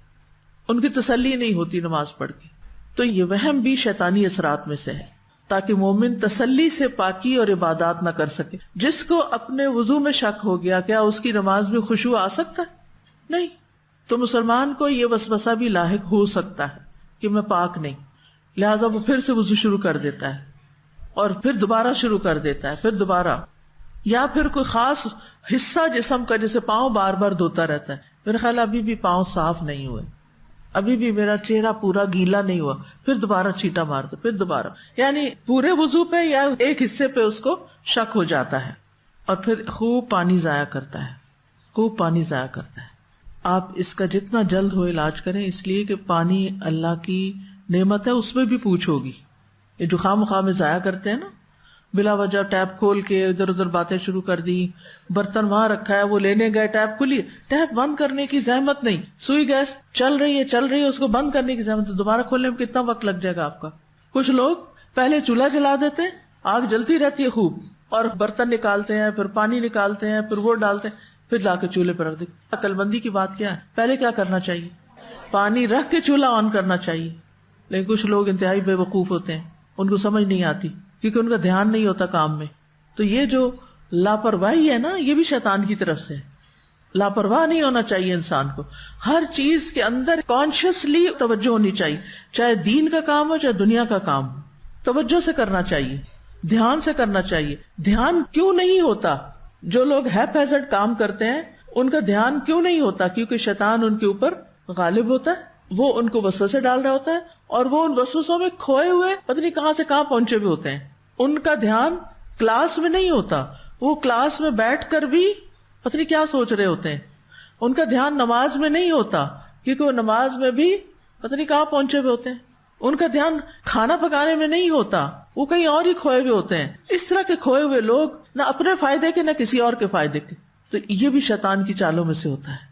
ان کی تسلی نہیں ہوتی نماز پڑھ کے۔ تو یہ وہم بھی شیطانی اثرات میں سے ہے، تاکہ مومن تسلی سے پاکی اور عبادات نہ کر سکے۔ جس کو اپنے وضو میں شک ہو گیا، کیا اس کی نماز میں خشوع آ سکتا ہے؟ نہیں۔ تو مسلمان کو یہ وسوسہ بھی لاحق ہو سکتا ہے کہ میں پاک نہیں، لہٰذا وہ پھر سے وضو شروع کر دیتا ہے اور پھر دوبارہ شروع کر دیتا ہے، پھر دوبارہ، یا پھر کوئی خاص حصہ جسم کا جیسے پاؤں بار بار دھوتا رہتا ہے، میرا خیال ابھی بھی پاؤں صاف نہیں ہوئے، ابھی بھی میرا چہرہ پورا گیلا نہیں ہوا، پھر دوبارہ چھینٹا مارتا، پھر دوبارہ، یعنی پورے وضو پہ یا ایک حصے پہ اس کو شک ہو جاتا ہے، اور پھر خوب پانی ضائع کرتا ہے، خوب پانی ضائع کرتا ہے۔ آپ اس کا جتنا جلد ہو علاج کریں، اس لیے کہ پانی اللہ کی نعمت ہے، اس میں بھی پوچھ ہوگی۔ یہ جو خواہ مخواہ میں ضائع کرتے ہیں نا، بلا وجہ ٹیپ کھول کے ادھر ادھر باتیں شروع کر دی، برتن وہاں رکھا ہے، وہ لینے گئے، ٹیپ کھلی، ٹیپ بند کرنے کی زحمت نہیں، سوئی گیس چل رہی ہے اس کو بند کرنے کی زحمت، دوبارہ کھولنے میں کتنا وقت لگ جائے گا آپ کا۔ کچھ لوگ پہلے چولہا جلا دیتے ہیں، آگ جلتی رہتی ہے خوب، اور برتن نکالتے ہیں، پھر پانی نکالتے ہیں، پھر وہ ڈالتے ہیں، پھر لا کے چولہے پر رکھ دیتے۔ عقل مندی کی بات کیا ہے؟ پہلے کیا کرنا چاہیے؟ پانی رکھ کے چولہا آن کرنا چاہیے، لیکن کچھ لوگ انتہائی بے وقوف ہوتے ہیں، ان کو سمجھ نہیں آتی کیونکہ ان کا دھیان نہیں ہوتا کام میں. تو یہ جو لاپرواہی ہے نا، یہ بھی شیطان کی طرف سے ہے. لاپرواہ نہیں ہونا چاہیے انسان کو، ہر چیز کے اندر کانشیسلی توجہ ہونی چاہیے، چاہے دین کا کام ہو چاہے دنیا کا کام ہو، توجہ سے کرنا چاہیے، دھیان سے کرنا چاہیے. دھیان کیوں نہیں ہوتا؟ جو لوگ ہیپ ہیزرڈ کام کرتے ہیں ان کا دھیان کیوں نہیں ہوتا؟ کیونکہ شیطان ان کے اوپر غالب ہوتا ہے، وہ ان کو وسوسے ڈال رہا ہوتا ہے، اور وہ ان وسوسوں میں کھوئے ہوئے پتہ نہیں کہاں سے کہاں پہنچے ہوئے ہوتے ہیں. ان کا دھیان کلاس میں نہیں ہوتا، وہ کلاس میں بیٹھ کر بھی پتہ نہیں کیا سوچ رہے ہوتے ہیں. ان کا دھیان نماز میں نہیں ہوتا کیونکہ وہ نماز میں بھی پتہ نہیں کہاں پہنچے ہوئے ہوتے ہیں. ان کا دھیان کھانا پکانے میں نہیں ہوتا، وہ کہیں اور ہی کھوئے ہوئے ہوتے ہیں. اس طرح کے کھوئے ہوئے لوگ نہ اپنے فائدے کے نہ کسی اور کے فائدے کے. تو یہ بھی شیطان کی چالوں میں سے ہوتا ہے.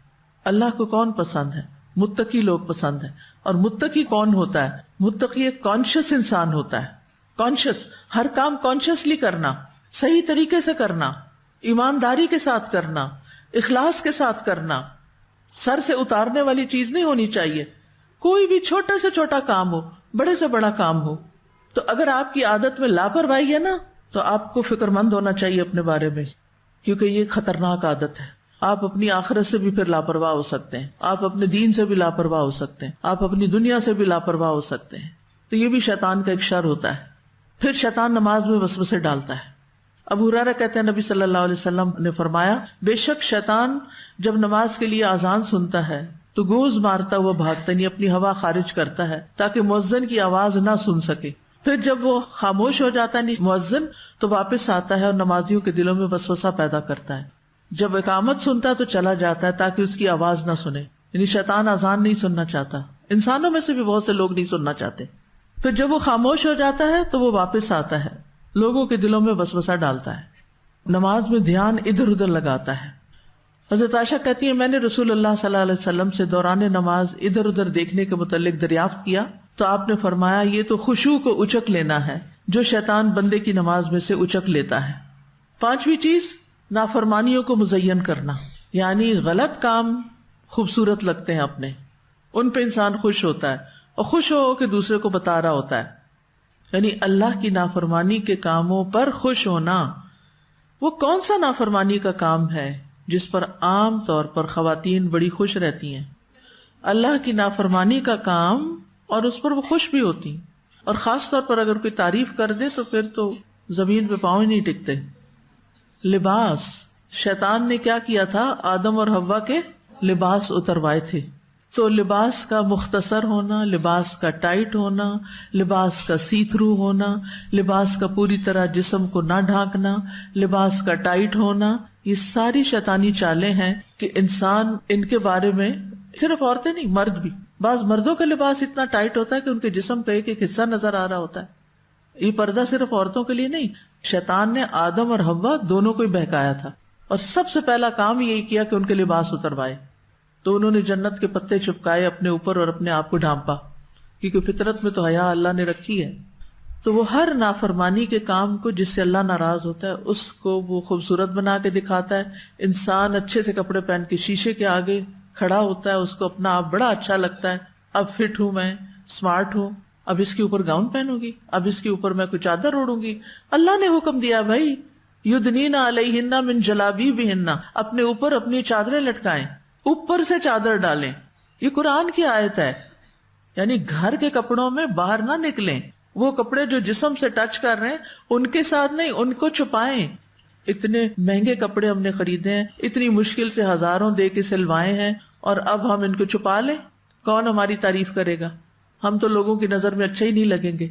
اللہ کو کون پسند ہے؟ متقی لوگ پسند ہے. اور متقی کون ہوتا ہے؟ متقی ایک کانشیس انسان ہوتا ہے. کانشیس، ہر کام کانشیسلی کرنا، صحیح طریقے سے کرنا، ایمانداری کے ساتھ کرنا، اخلاص کے ساتھ کرنا. سر سے اتارنے والی چیز نہیں ہونی چاہیے. کوئی بھی چھوٹا سے چھوٹا کام ہو، بڑے سے بڑا کام ہو. تو اگر آپ کی عادت میں لاپرواہی ہے نا، تو آپ کو فکر مند ہونا چاہیے اپنے بارے میں، کیونکہ یہ خطرناک عادت ہے. آپ اپنی آخرت سے بھی پھر لاپرواہ ہو سکتے ہیں، آپ اپنے دین سے بھی لاپرواہ ہو سکتے ہیں، آپ اپنی دنیا سے بھی لاپرواہ ہو سکتے ہیں. تو یہ بھی شیطان کا ایک شر ہوتا ہے. پھر شیطان نماز میں وسوسے ڈالتا ہے. ابو ہریرہ کہتے ہیں نبی صلی اللہ علیہ وسلم نے فرمایا، بے شک شیطان جب نماز کے لیے اذان سنتا ہے تو گوز مارتا ہوا بھاگتا، یعنی اپنی ہوا خارج کرتا ہے تاکہ مؤذن کی آواز نہ سن سکے. پھر جب وہ خاموش ہو جاتا ہے مؤذن تو واپس آتا ہے اور نمازیوں کے دلوں میں وسوسہ پیدا کرتا ہے. جب اقامت سنتا ہے تو چلا جاتا ہے تاکہ اس کی آواز نہ سنے. یعنی شیطان اذان نہیں سننا چاہتا، انسانوں میں سے بھی بہت سے لوگ نہیں سننا چاہتے. پھر جب وہ خاموش ہو جاتا ہے تو وہ واپس آتا ہے، لوگوں کے دلوں میں وسوسہ ڈالتا ہے، نماز میں دھیان ادھر ادھر لگاتا ہے. حضرت عائشہ کہتی ہے میں نے رسول اللہ صلی اللہ علیہ وسلم سے دوران نماز ادھر ادھر دیکھنے کے متعلق دریافت کیا تو آپ نے فرمایا یہ تو خشوع کو اچک لینا ہے جو شیطان بندے کی نماز میں سے اچک لیتا ہے. پانچویں چیز، نافرمانیوں کو مزین کرنا، یعنی غلط کام خوبصورت لگتے ہیں اپنے، ان پہ انسان خوش ہوتا ہے اور خوش ہو کے دوسرے کو بتا رہا ہوتا ہے. یعنی اللہ کی نافرمانی کے کاموں پر خوش ہونا. وہ کون سا نافرمانی کا کام ہے جس پر عام طور پر خواتین بڑی خوش رہتی ہیں؟ اللہ کی نافرمانی کا کام، اور اس پر وہ خوش بھی ہوتی ہیں. اور خاص طور پر اگر کوئی تعریف کر دے تو پھر تو زمین پہ پاؤں ہی نہیں ٹکتے. لباس، شیطان نے کیا کیا تھا؟ آدم اور حوا کے لباس اتروائے تھے. تو لباس کا مختصر ہونا، لباس کا ٹائٹ ہونا، لباس کا سی تھرو ہونا، لباس کا پوری طرح جسم کو نہ ڈھانکنا، لباس کا ٹائٹ ہونا، یہ ساری شیطانی چالیں ہیں کہ انسان ان کے بارے میں، صرف عورتیں نہیں مرد بھی، بعض مردوں کا لباس اتنا ٹائٹ ہوتا ہے کہ ان کے جسم کا ایک ایک حصہ نظر آ رہا ہوتا ہے. یہ پردہ صرف عورتوں کے لیے نہیں، شیطان نے آدم اور حوا دونوں کو ہی بہکایا تھا اور سب سے پہلا کام یہی کیا کہ ان کے لباس اتروائے. تو انہوں نے جنت کے پتے چپکائے اپنے اوپر اور اپنے آپ کو ڈھانپا، کیونکہ فطرت میں تو حیا اللہ نے رکھی ہے. تو وہ ہر نافرمانی کے کام کو جس سے اللہ ناراض ہوتا ہے اس کو وہ خوبصورت بنا کے دکھاتا ہے. انسان اچھے سے کپڑے پہن کے شیشے کے آگے کھڑا ہوتا ہے، اس کو اپنا آپ بڑا اچھا لگتا ہے، اب فٹ ہوں، میں اسمارٹ ہوں، اب اس کے اوپر گاؤن پہنوں گی، اب اس کے اوپر میں کوئی چادر اوڑوں گی. اللہ نے حکم دیا بھائی یدنین علیہن من جلابیبہن، اپنے اوپر اپنی چادریں لٹکائیں، اوپر سے چادر ڈالیں. یہ قرآن کی آیت ہے. یعنی گھر کے کپڑوں میں باہر نہ نکلیں، وہ کپڑے جو جسم سے ٹچ کر رہے ہیں ان کے ساتھ نہیں، ان کو چھپائیں. اتنے مہنگے کپڑے ہم نے خریدے ہیں، اتنی مشکل سے ہزاروں دے کے سلوائے ہیں، اور اب ہم ان کو چھپا لیں. کون ہماری تعریف کرے گا؟ ہم تو لوگوں کی نظر میں اچھے ہی نہیں لگیں گے.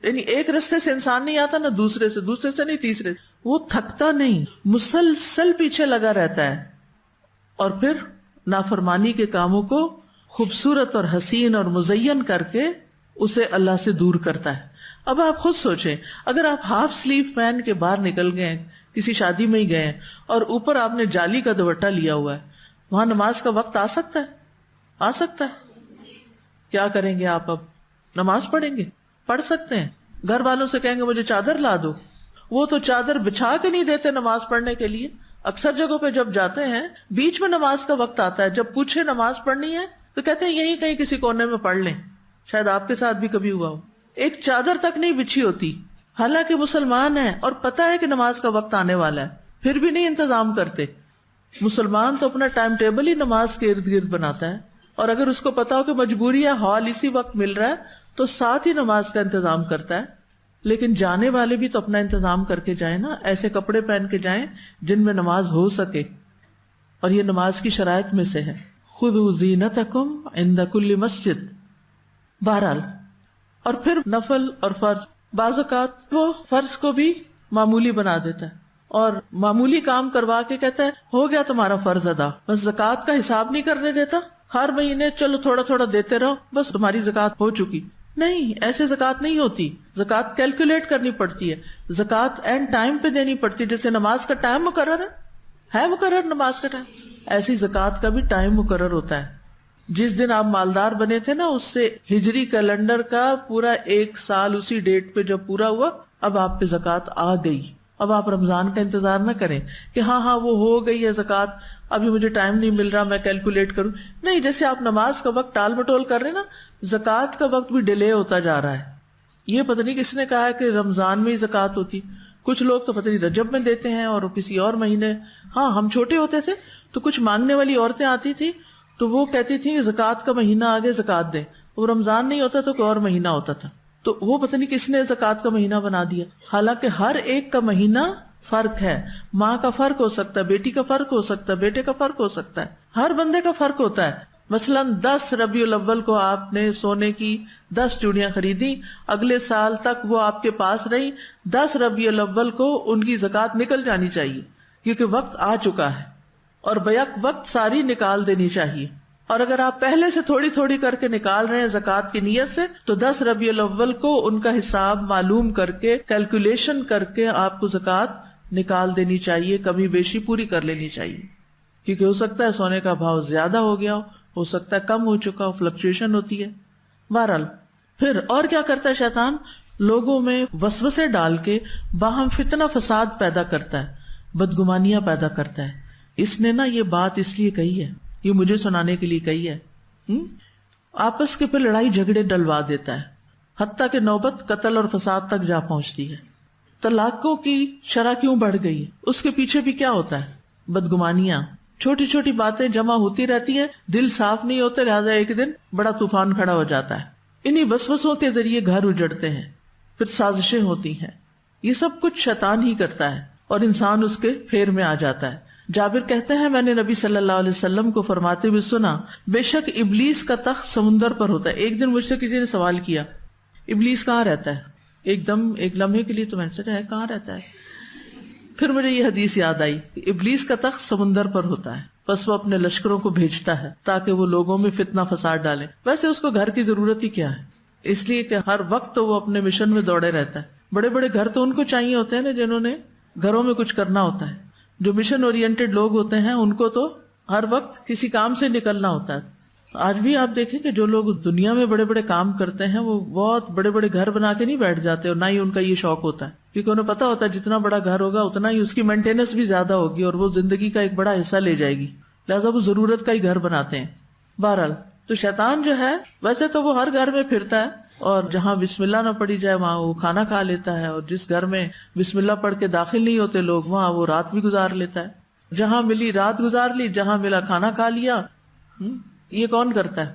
یعنی ایک رستے سے انسان نہیں آتا نہ دوسرے سے نہیں تیسرے، وہ تھکتا نہیں، مسلسل پیچھے لگا رہتا ہے. اور پھر نافرمانی کے کاموں کو خوبصورت اور حسین اور مزین کر کے اسے اللہ سے دور کرتا ہے. اب آپ خود سوچیں، اگر آپ ہاف سلیو پہن کے باہر نکل گئے ہیں، کسی شادی میں ہی گئے ہیں، اور اوپر آپ نے جالی کا دوپٹہ لیا ہوا ہے، وہاں نماز کا وقت آ سکتا ہے؟ کیا کریں گے آپ؟ اب نماز پڑھیں گے؟ پڑھ سکتے ہیں. گھر والوں سے کہیں گے مجھے چادر لا دو، وہ تو چادر بچھا کے نہیں دیتے نماز پڑھنے کے لیے. اکثر جگہوں پہ جب جاتے ہیں بیچ میں نماز کا وقت آتا ہے، جب پوچھے نماز پڑھنی ہے تو کہتے ہیں یہیں کہیں کسی کونے میں پڑھ لیں، شاید آپ کے ساتھ بھی کبھی ہوا ہو. ایک چادر تک نہیں بچھی ہوتی، حالانکہ مسلمان ہیں اور پتہ ہے کہ نماز کا وقت آنے والا ہے، پھر بھی نہیں انتظام کرتے. مسلمان تو اپنا ٹائم ٹیبل ہی نماز کے ارد گرد بناتا ہے، اور اگر اس کو پتا ہو کہ مجبوری ہے، ہال اسی وقت مل رہا ہے، تو ساتھ ہی نماز کا انتظام کرتا ہے. لیکن جانے والے بھی تو اپنا انتظام کر کے جائیں نا، ایسے کپڑے پہن کے جائیں جن میں نماز ہو سکے، اور یہ نماز کی شرائط میں سے ہے. خذوا زینتکم عند کل مسجد. بہرحال، اور پھر نفل اور فرض، بعض اوقات وہ فرض کو بھی معمولی بنا دیتا ہے اور معمولی کام کروا کے کہتا ہے ہو گیا تمہارا فرض ادا، بس زکوٰۃ کا حساب نہیں کرنے دیتا، ہر مہینے چلو تھوڑا تھوڑا دیتے رہو، بس تمہاری زکوٰۃ ہو چکی. نہیں، ایسے زکوٰۃ نہیں ہوتی. زکوٰۃ کیلکولیٹ کرنی پڑتی ہے، زکوٰۃ اینڈ ٹائم پہ دینی پڑتی ہے. جیسے نماز کا ٹائم مقرر ہے مقرر نماز کا ٹائم، ایسی زکوٰۃ کا بھی ٹائم مقرر ہوتا ہے. جس دن آپ مالدار بنے تھے نا، اس سے ہجری کیلنڈر کا پورا 1 سال اسی ڈیٹ پہ جب پورا ہوا، اب آپ پہ زکوٰۃ آ گئی. اب آپ رمضان کا انتظار نہ کریں کہ ہاں وہ ہو گئی ہے زکوٰۃ، ابھی مجھے ٹائم نہیں مل رہا میں کیلکولیٹ کروں. نہیں، جیسے آپ نماز کا وقت ٹال مٹول کر رہے ہیں نا، زکوٰۃ کا وقت بھی ڈیلے ہوتا جا رہا ہے. یہ پتہ نہیں کس نے کہا ہے کہ رمضان میں ہی زکوٰۃ ہوتی. کچھ لوگ تو پتہ نہیں رجب میں دیتے ہیں اور کسی اور مہینے. ہاں، ہم چھوٹے ہوتے تھے تو کچھ مانگنے والی عورتیں آتی تھی تو وہ کہتی تھی زکوٰۃ کا مہینہ آگے زکوٰۃ دیں. وہ رمضان نہیں ہوتا تو کوئی اور مہینہ ہوتا تھا، تو وہ پتہ نہیں کس نے زکوٰۃ کا مہینہ بنا دیا. حالانکہ ہر ایک کا مہینہ فرق ہے. ماں کا فرق ہو سکتا ہے، بیٹی کا فرق ہو سکتا ہے، بیٹے کا فرق ہو سکتا ہے، ہر بندے کا فرق ہوتا ہے. مثلا 10 ربیع الاول کو آپ نے سونے کی 10 چوڑیاں خریدی، اگلے سال تک وہ آپ کے پاس رہی، 10 ربیع الاول کو ان کی زکوٰۃ نکل جانی چاہیے کیونکہ وقت آ چکا ہے، اور بیک وقت ساری نکال دینی چاہیے. اور اگر آپ پہلے سے تھوڑی تھوڑی کر کے نکال رہے ہیں زکوٰۃ کی نیت سے، تو 10 ربیع الاول کو ان کا حساب معلوم کر کے کیلکولیشن کر کے آپ کو زکوٰۃ نکال دینی چاہیے، کمی بیشی پوری کر لینی چاہیے. کیونکہ ہو سکتا ہے سونے کا بھاؤ زیادہ ہو گیا ہو سکتا ہے کم ہو چکا ہو، فلکچویشن ہوتی ہے. بہرحال پھر اور کیا کرتا ہے شیطان؟ لوگوں میں وسوسے ڈال کے باہم فتنہ فساد پیدا کرتا ہے، بدگمانیاں پیدا کرتا ہے. اس نے نا یہ بات اس لیے کہی ہے، یہ مجھے سنانے کے لیے کہی ہے. آپس کے پہ لڑائی جھگڑے ڈلوا دیتا ہے، حتیٰ کہ نوبت قتل اور فساد تک جا پہنچتی ہے. طلاقوں کی شرح کیوں بڑھ گئی؟ اس کے پیچھے بھی کیا ہوتا ہے؟ بدگمانیاں. چھوٹی چھوٹی باتیں جمع ہوتی رہتی ہیں، دل صاف نہیں ہوتے، لہٰذا ایک دن بڑا طوفان کھڑا ہو جاتا ہے. انہی وسوسوں کے ذریعے گھر اجڑتے ہیں، پھر سازشیں ہوتی ہیں. یہ سب کچھ شیطان ہی کرتا ہے اور انسان اس کے پھیر میں آ جاتا ہے. جابر کہتے ہیں میں نے نبی صلی اللہ علیہ وسلم کو فرماتے ہوئے سنا، بے شک ابلیس کا تخت سمندر پر ہوتا ہے. ایک دن مجھ سے کسی نے سوال کیا ابلیس کہاں رہتا ہے؟ ایک لمحے کے لیے تو میں سے کہاں رہتا ہے؟ پھر مجھے یہ حدیث یاد آئی کہ ابلیس کا تخت سمندر پر ہوتا ہے، بس وہ اپنے لشکروں کو بھیجتا ہے تاکہ وہ لوگوں میں فتنہ فساد ڈالیں. ویسے اس کو گھر کی ضرورت ہی کیا ہے، اس لیے کہ ہر وقت تو وہ اپنے مشن میں دوڑے رہتا ہے. بڑے بڑے گھر تو ان کو چاہیے ہوتے ہیں نا جنہوں نے گھروں میں کچھ کرنا ہوتا ہے. جو مشن اورینٹڈ لوگ ہوتے ہیں ان کو تو ہر وقت کسی کام سے نکلنا ہوتا ہے. آج بھی آپ دیکھیں کہ جو لوگ دنیا میں بڑے بڑے کام کرتے ہیں وہ بہت بڑے بڑے گھر بنا کے نہیں بیٹھ جاتے، اور نہ ہی ان کا یہ شوق ہوتا ہے، کیونکہ انہیں پتا ہوتا ہے جتنا بڑا گھر ہوگا اتنا ہی اس کی مینٹیننس بھی زیادہ ہوگی اور وہ زندگی کا ایک بڑا حصہ لے جائے گی، لہٰذا وہ ضرورت کا ہی گھر بناتے ہیں. بہرحال تو شیطان جو ہے ویسے تو وہ ہر گھر میں پھرتا ہے، اور جہاں بسم اللہ نہ پڑھی جائے وہاں وہ کھانا کھا لیتا ہے، اور جس گھر میں بسم اللہ پڑھ کے داخل نہیں ہوتے لوگ وہاں وہ رات بھی گزار لیتا ہے. جہاں ملی رات گزار لی، جہاں ملا کھانا کھا لیا. یہ کون کرتا ہے؟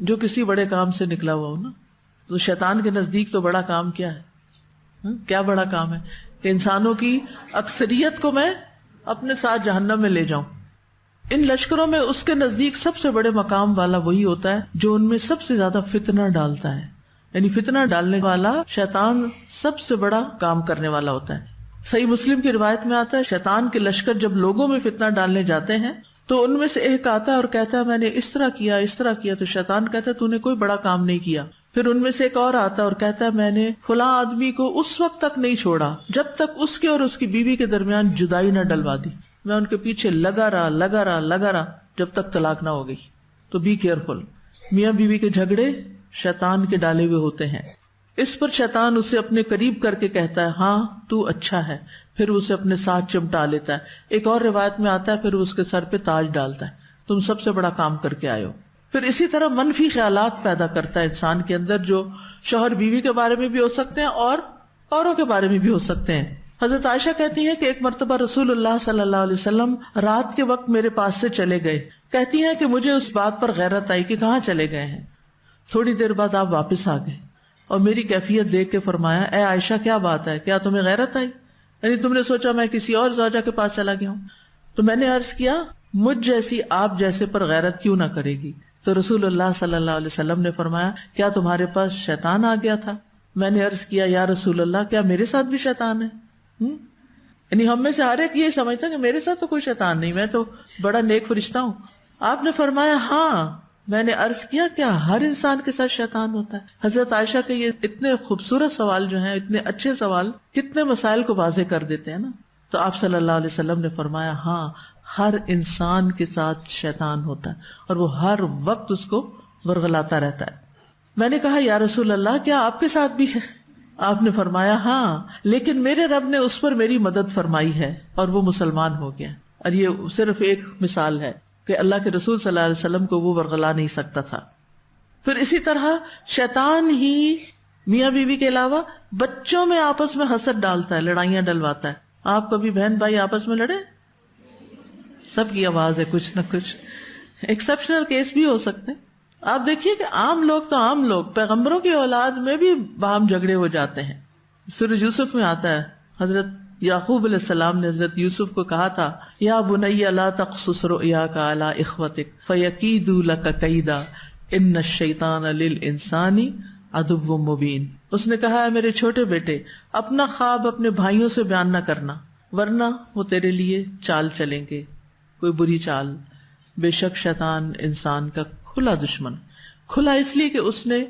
جو کسی بڑے کام سے نکلا ہوا ہو نا. تو شیطان کے نزدیک تو بڑا کام کیا ہے؟ کیا بڑا کام ہے کہ انسانوں کی اکثریت کو میں اپنے ساتھ جہنم میں لے جاؤں. ان لشکروں میں اس کے نزدیک سب سے بڑے مقام والا وہی ہوتا ہے جو ان میں سب سے زیادہ فتنہ ڈالتا ہے. یعنی فتنہ ڈالنے والا شیطان سب سے بڑا کام کرنے والا ہوتا ہے. صحیح مسلم کی روایت میں آتا ہے شیطان کے لشکر جب لوگوں میں فتنہ ڈالنے جاتے ہیں تو ان میں سے ایک آتا ہے اور کہتا ہے میں نے اس طرح کیا، تو شیطان کہتا ہے تو نے کوئی بڑا کام نہیں کیا. پھر ان میں سے ایک اور آتا ہے اور کہتا ہے میں نے فلاں آدمی کو اس وقت تک نہیں چھوڑا جب تک اس کے اور اس کی بیوی کے درمیان جدائی نہ ڈلوا دی. میں ان کے پیچھے لگا رہا جب تک طلاق نہ ہو گئی. تو بی کیئرفل. میاں بیوی کے جھگڑے شیطان کے ڈالے ہوئے ہوتے ہیں. اس پر شیطان اسے اپنے قریب کر کے کہتا ہے ہاں تو اچھا ہے، پھر اسے اپنے ساتھ چمٹا لیتا ہے. ایک اور روایت میں آتا ہے پھر اس کے سر پہ تاج ڈالتا ہے، تم سب سے بڑا کام کر کے آئے ہو. پھر اسی طرح منفی خیالات پیدا کرتا ہے انسان کے اندر، جو شوہر بیوی کے بارے میں بھی ہو سکتے ہیں اور اوروں کے بارے میں بھی ہو سکتے ہیں۔ حضرت عائشہ کہتی ہیں کہ ایک مرتبہ رسول اللہ صلی اللہ علیہ وسلم رات کے وقت میرے پاس سے چلے گئے۔ کہتی ہیں کہ مجھے اس بات پر غیرت آئی کہ کہاں چلے گئے ہیں۔ تھوڑی دیر بعد آپ واپس آ گئے اور میری کیفیت دیکھ کے فرمایا، اے عائشہ کیا بات ہے، کیا تمہیں غیرت آئی؟ یعنی تم نے سوچا میں کسی اور زوجہ کے پاس چلا گیا ہوں؟ تو میں نے عرض کیا، مجھ جیسی آپ جیسے پر غیرت کیوں نہ کرے گی؟ تو رسول اللہ صلی اللہ علیہ وسلم نے فرمایا، کیا تمہارے پاس شیطان آ گیا تھا؟ میں نے عرض کیا، یا رسول اللہ کیا میرے ساتھ بھی شیطان ہے؟ یعنی ہم میں سے ہر ایک یہ سمجھتا کہ میرے ساتھ تو کوئی شیطان نہیں، میں تو بڑا نیک فرشتہ ہوں۔ آپ نے فرمایا ہاں۔ میں نے عرض کیا، کیا ہر انسان کے ساتھ شیطان ہوتا ہے؟ حضرت عائشہ کے یہ اتنے خوبصورت سوال جو ہیں، اتنے اچھے سوال، کتنے مسائل کو واضح کر دیتے ہیں نا۔ تو آپ صلی اللہ علیہ وسلم نے فرمایا، ہاں ہر انسان کے ساتھ شیطان ہوتا ہے اور وہ ہر وقت اس کو ورغلاتا رہتا ہے۔ میں نے کہا، یا رسول اللہ کیا آپ کے ساتھ بھی ہے؟ آپ نے فرمایا ہاں، لیکن میرے رب نے اس پر میری مدد فرمائی ہے اور وہ مسلمان ہو گیا۔ اور یہ صرف ایک مثال ہے کہ اللہ کے رسول صلی اللہ علیہ وسلم کو وہ ورغلا نہیں سکتا تھا۔ پھر اسی طرح شیطان ہی میاں بیوی کے علاوہ بچوں میں آپس میں حسد ڈالتا ہے، لڑائیاں ڈلواتا ہے۔ آپ کبھی بہن بھائی آپس میں لڑے؟ سب کی آواز ہے کچھ نہ کچھ، ایکسپشنل کیس بھی ہو سکتے ہیں۔ آپ دیکھیے کہ عام لوگ تو عام لوگ، پیغمبروں کی اولاد میں بھی باہم جھگڑے ہو جاتے ہیں۔ سورہ یوسف میں آتا ہے، حضرت یعقوب علیہ السلام نے حضرت یوسف کو کہا تھا، یا بنی لا تقصص رؤیاک علی اخوتک فیکیدوا لک کیدا ان الشیطان للانسان عدو مبین۔ اس نے کہا، ہے میرے چھوٹے بیٹے، اپنا خواب اپنے بھائیوں سے بیان نہ کرنا، ورنہ وہ تیرے لیے چال چلیں گے، کوئی بری چال۔ بے شک شیطان انسان کا کھلا دشمن، کھلا اس لیے کہ اس نے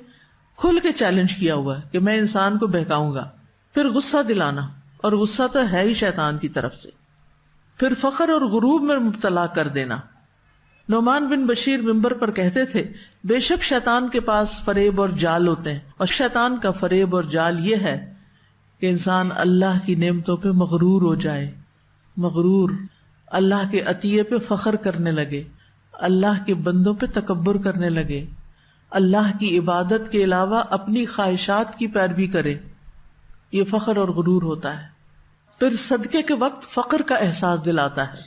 کھل کے چیلنج کیا ہوا ہے کہ میں انسان کو بہکاؤں گا۔ پھر غصہ دلانا، اور غصہ تو ہے ہی شیطان کی طرف سے۔ پھر فخر اور غرور میں مبتلا کر دینا۔ نعمان بن بشیر منبر پر کہتے تھے، بے شک شیطان کے پاس فریب اور جال ہوتے ہیں، اور شیطان کا فریب اور جال یہ ہے کہ انسان اللہ کی نعمتوں پہ مغرور ہو جائے، مغرور، اللہ کے عطیے پہ فخر کرنے لگے، اللہ کے بندوں پہ تکبر کرنے لگے، اللہ کی عبادت کے علاوہ اپنی خواہشات کی پیروی کرے۔ یہ فخر اور غرور ہوتا ہے۔ پھر صدقے کے وقت فقر کا احساس دلاتا ہے،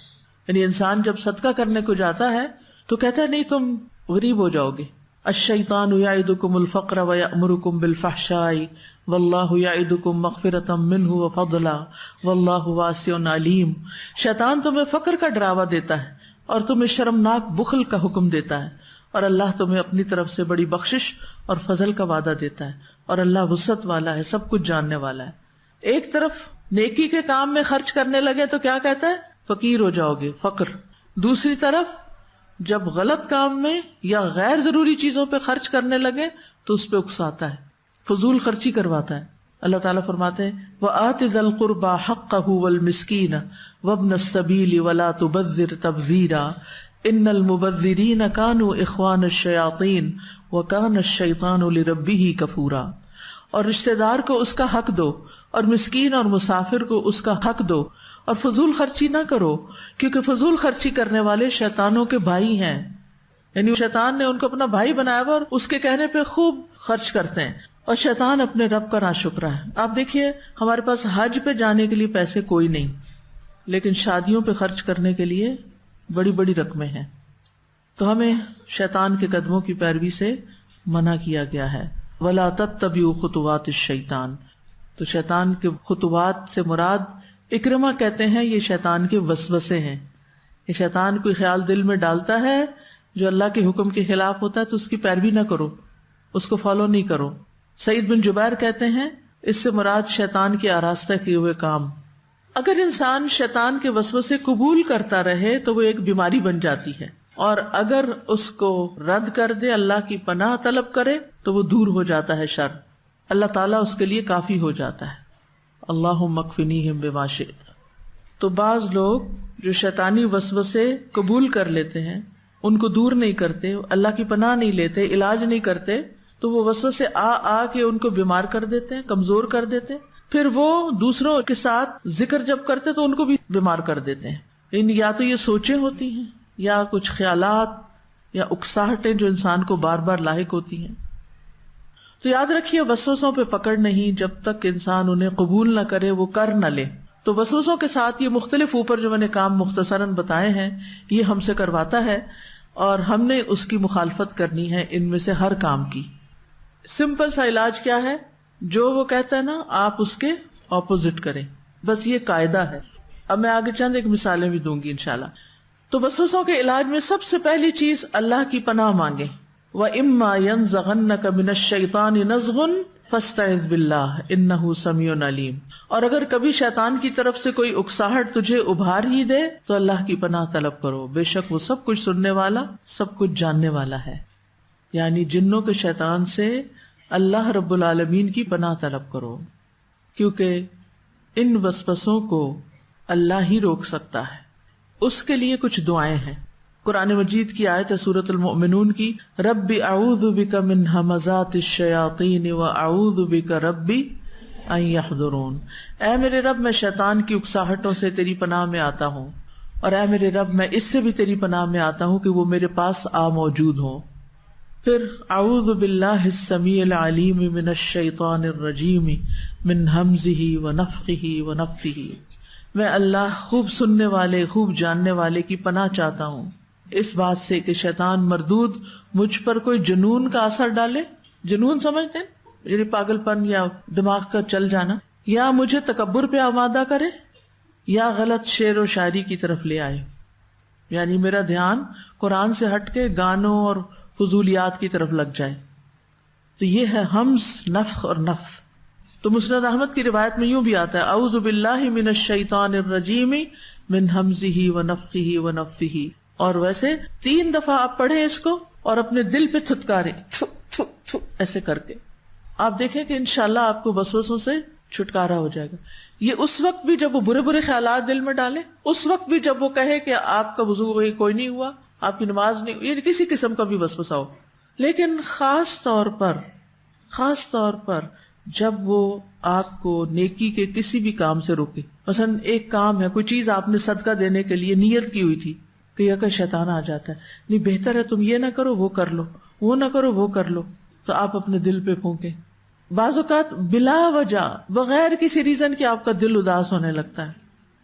یعنی انسان جب صدقہ کرنے کو جاتا ہے تو کہتا ہے نہیں تم غریب ہو جاؤ گے۔ الشیطان یعدکم الفقر ویأمرکم بالفحشاء واللہ یعدکم مغفرۃ منہ وفضلا واللہ واسع علیم۔ شیطان تمہیں فقر کا ڈراوا دیتا ہے اور تمہیں شرمناک بخل کا حکم دیتا ہے، اور اللہ تمہیں اپنی طرف سے بڑی بخشش اور فضل کا وعدہ دیتا ہے، اور اللہ وسعت والا ہے، سب کچھ جاننے والا ہے۔ ایک طرف نیکی کے کام میں خرچ کرنے لگے تو کیا کہتا ہے؟ فقیر ہو جاؤ گے، فقر۔ دوسری طرف جب غلط کام میں یا غیر ضروری چیزوں پہ خرچ کرنے لگے تو اس پہ اکساتا ہے، فضول خرچی کرواتا ہے۔ اللہ تعالیٰ فرماتے ہیں، وَآتِ ذَا الْقُرْبَى حَقَّهُ وَالْمِسْكِينَ وَابْنَ السَّبِيلِ وَلَا تُبَذِّرْ تَبْذِيرًا إِنَّ الْمُبَذِّرِينَ كَانُوا إِخْوَانَ الشَّيَاطِينِ وَكَانَ الشَّيْطَانُ لِرَبِّهِ كَفُورًا۔ اور رشتہ دار کو اس کا حق دو، اور مسکین اور مسافر کو اس کا حق دو، اور فضول خرچی نہ کرو، کیونکہ فضول خرچی کرنے والے شیطانوں کے بھائی ہیں۔ یعنی شیطان نے ان کو اپنا بھائی بنایا ہوا اور اس کے کہنے پہ خوب خرچ کرتے ہیں، اور شیطان اپنے رب کا ناشکرا ہے۔ آپ دیکھیے ہمارے پاس حج پہ جانے کے لیے پیسے کوئی نہیں، لیکن شادیوں پہ خرچ کرنے کے لیے بڑی بڑی رقمیں ہیں۔ تو ہمیں شیطان کے قدموں کی پیروی سے منع کیا گیا ہے۔ وَلَا تَتَّبِعُوا خُطُوَاتِ الشَّيْطَانِ۔ تو شیطان کے خطوات سے مراد، اکرمہ کہتے ہیں یہ شیطان کے وسوسے ہیں۔ یہ شیطان کوئی خیال دل میں ڈالتا ہے جو اللہ کے حکم کے خلاف ہوتا ہے تو اس کی پیروی نہ کرو، اس کو فالو نہیں کرو۔ سعید بن جبیر کہتے ہیں اس سے مراد شیطان کے آراستہ کیے ہوئے کام۔ اگر انسان شیطان کے وسوسے قبول کرتا رہے تو وہ ایک بیماری بن جاتی ہے، اور اگر اس کو رد کر دے، اللہ کی پناہ طلب کرے تو وہ دور ہو جاتا ہے شر، اللہ تعالیٰ اس کے لیے کافی ہو جاتا ہے۔ اللہم اکفنیہم بما شئت۔ تو بعض لوگ جو شیطانی وسوسے قبول کر لیتے ہیں، ان کو دور نہیں کرتے، اللہ کی پناہ نہیں لیتے، علاج نہیں کرتے، تو وہ وسوسے آ کے ان کو بیمار کر دیتے ہیں، کمزور کر دیتے ہیں۔ پھر وہ دوسروں کے ساتھ ذکر جب کرتے تو ان کو بھی بیمار کر دیتے ہیں۔ یا تو یہ سوچیں ہوتی ہیں، یا کچھ خیالات یا اکساہٹیں جو انسان کو بار بار لاحق ہوتی ہیں. تو یاد رکھیے وسوسوں پہ پکڑ نہیں، جب تک انسان انہیں قبول نہ کرے وہ کر نہ لے. تو وسوسوں کے ساتھ یہ مختلف اوپر جو میں نے کام مختصراً بتائے ہیں یہ ہم سے کرواتا ہے، اور ہم نے اس کی مخالفت کرنی ہے ان میں سے ہر کام کی. سمپل سا علاج کیا ہے؟ جو وہ کہتا ہے نا آپ اس کے اپوزٹ کریں، بس یہ قاعدہ ہے. اب میں آگے چند ایک مثالیں بھی دوں گی انشاءاللہ. تو وسوسوں کے علاج میں سب سے پہلی چیز اللہ کی پناہ مانگیں. وَإِمَّا يَنزَغَنَّكَ مِنَ الشَّيْطَانِ نَزْغٌ فَاسْتَعِذْ بِاللَّهِ إِنَّهُ سَمِيعٌ عَلِيمٌ. اور اگر کبھی شیطان کی طرف سے کوئی اکساہٹ تجھے ابھار ہی دے تو اللہ کی پناہ طلب کرو، بے شک وہ سب کچھ سننے والا سب کچھ جاننے والا ہے. یعنی جنوں کے شیطان سے اللہ رب العالمین کی پناہ طلب کرو، کیونکہ ان وسوسوں کو اللہ ہی روک سکتا ہے. اس کے لیے کچھ دعائیں ہیں. قرآن مجید کی آیت ہے سورۃ المؤمنون کی، رب اعوذ بک من ہمزات الشیاطین واعوذ بک ربی ان یحضرون. اے میرے رب میں شیطان کی اکساہٹوں سے تیری پناہ میں آتا ہوں، اور اے میرے رب میں اس سے بھی تیری پناہ میں آتا ہوں کہ وہ میرے پاس آ موجود ہوں. پھر اعوذ باللہ السمیع العلیم من الشیطان الرجیم من ہمزہ ونفخہ ونفثہ. میں اللہ خوب سننے والے خوب جاننے والے کی پناہ چاہتا ہوں اس بات سے کہ شیطان مردود مجھ پر کوئی جنون کا اثر ڈالے. جنون سمجھتے ہیں یعنی پاگل پن یا دماغ کا چل جانا، یا مجھے تکبر پہ آمادہ کرے، یا غلط شعر و شاعری کی طرف لے آئے. یعنی میرا دھیان قرآن سے ہٹ کے گانوں اور فضولیات کی طرف لگ جائے. تو یہ ہے حمز، نفخ اور نفث. تو مسند احمد کی روایت میں یوں بھی آتا ہے اعوذ باللہ من الشیطان الرجیم من حمزہ ونفخہ ونفثہ. اور ویسے 3 دفعہ آپ پڑھیں اس کو اور اپنے دل پہ تھتکاریں تھو تھو تھو ایسے کر کے. آپ دیکھیں کہ انشاءاللہ آپ کو وسوسوں سے چھٹکارا ہو جائے گا. یہ اس وقت بھی جب وہ برے برے خیالات دل میں ڈالے، اس وقت بھی جب وہ کہے کہ آپ کا وضو کوئی نہیں ہوا، آپ کی نماز نہیں، یہ کسی قسم کا بھی وسوسہ ہو. لیکن خاص طور پر جب وہ آپ کو نیکی کے کسی بھی کام سے روکے. مثلا ایک کام ہے، کوئی چیز آپ نے صدقہ دینے کے لیے نیت کی ہوئی تھی کہ یا کہ شیطان آ جاتا ہے، نہیں بہتر ہے تم یہ نہ کرو وہ کر لو، وہ نہ کرو وہ کر لو، تو آپ اپنے دل پہ پھونکیں. بعض اوقات بلا وجہ بغیر کسی ریزن کے آپ کا دل اداس ہونے لگتا ہے،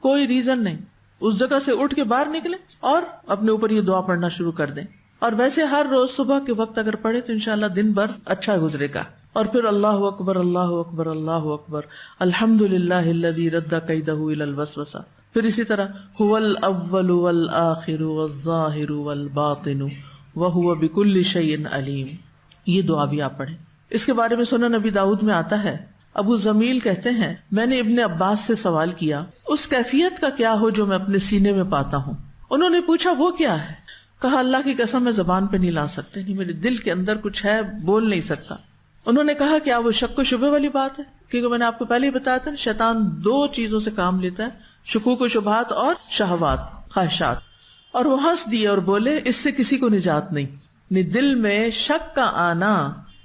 کوئی ریزن نہیں، اس جگہ سے اٹھ کے باہر نکلیں اور اپنے اوپر یہ دعا پڑھنا شروع کر دیں. اور ویسے ہر روز صبح کے وقت اگر پڑھے تو انشاءاللہ دن بھر اچھا گزرے گا. اور پھر اللہ اکبر اللہ اکبر اللہ اکبر الحمدللہ الذی رد کیدہ الی الوسوسہ. پھر اسی طرح هو الاول والآخر والظاہر والباطن وهو بكل شیء علیم. یہ دعا بھی آپ پڑھیں. اس کے بارے میں سنن نبی داؤد میں آتا ہے، ابو زمیل کہتے ہیں میں نے ابن عباس سے سوال کیا اس کیفیت کا کیا ہو جو میں اپنے سینے میں پاتا ہوں. انہوں نے پوچھا وہ کیا ہے؟ کہا اللہ کی قسم میں زبان پہ نہیں لا سکتے، نہیں میرے دل کے اندر کچھ ہے بول نہیں سکتا. انہوں نے کہا کیا وہ شک و شبہ والی بات ہے؟ کیونکہ میں نے آپ کو پہلے ہی بتایا تھا شیطان 2 چیزوں سے کام لیتا ہے، شکوک و شبہات اور شہوات خواہشات. اور وہ ہنس دیے اور بولے اس سے کسی کو نجات نہیں. دل میں شک کا آنا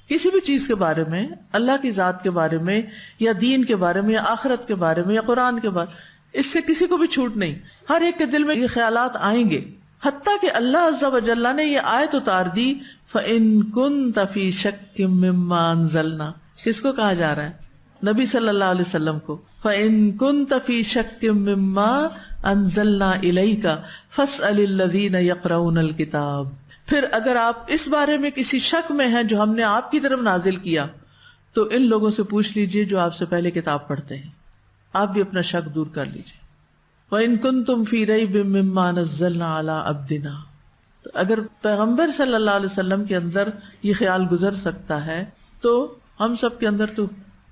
کسی بھی چیز کے بارے میں، اللہ کی ذات کے بارے میں یا دین کے بارے میں یا آخرت کے بارے میں یا قرآن کے بارے میں، اس سے کسی کو بھی چھوٹ نہیں. ہر ایک کے دل میں یہ خیالات آئیں گے، حتیٰ کہ اللہ عز و جل نے یہ آیت اتار دی فَإِن كُنتَ فِي شَكٍّ مِّمَّا أَنزَلْنَا. کس کو کہا جا رہا ہے؟ نبی صلی اللہ علیہ وسلم کو. فَإِن كُنتَ فِي شَكٍّ مِّمَّا أَنزَلْنَا إِلَيْكَ فَاسْأَلِ الَّذِينَ يَقْرَؤُونَ الْكِتَابَ. پھر اگر آپ اس بارے میں کسی شک میں ہیں جو ہم نے آپ کی طرف نازل کیا تو ان لوگوں سے پوچھ لیجئے جو آپ سے پہلے کتاب پڑھتے ہیں، آپ بھی اپنا شک دور کر لیجئے. وَإِن كُنتُمْ فِي رَيْبٍ مِّمَّا نَزَّلْنَا عَلَىٰ عَبْدِنَا. تو اگر پیغمبر صلی اللہ علیہ وسلم کے اندر یہ خیال گزر سکتا ہے تو ہم سب کے اندر تو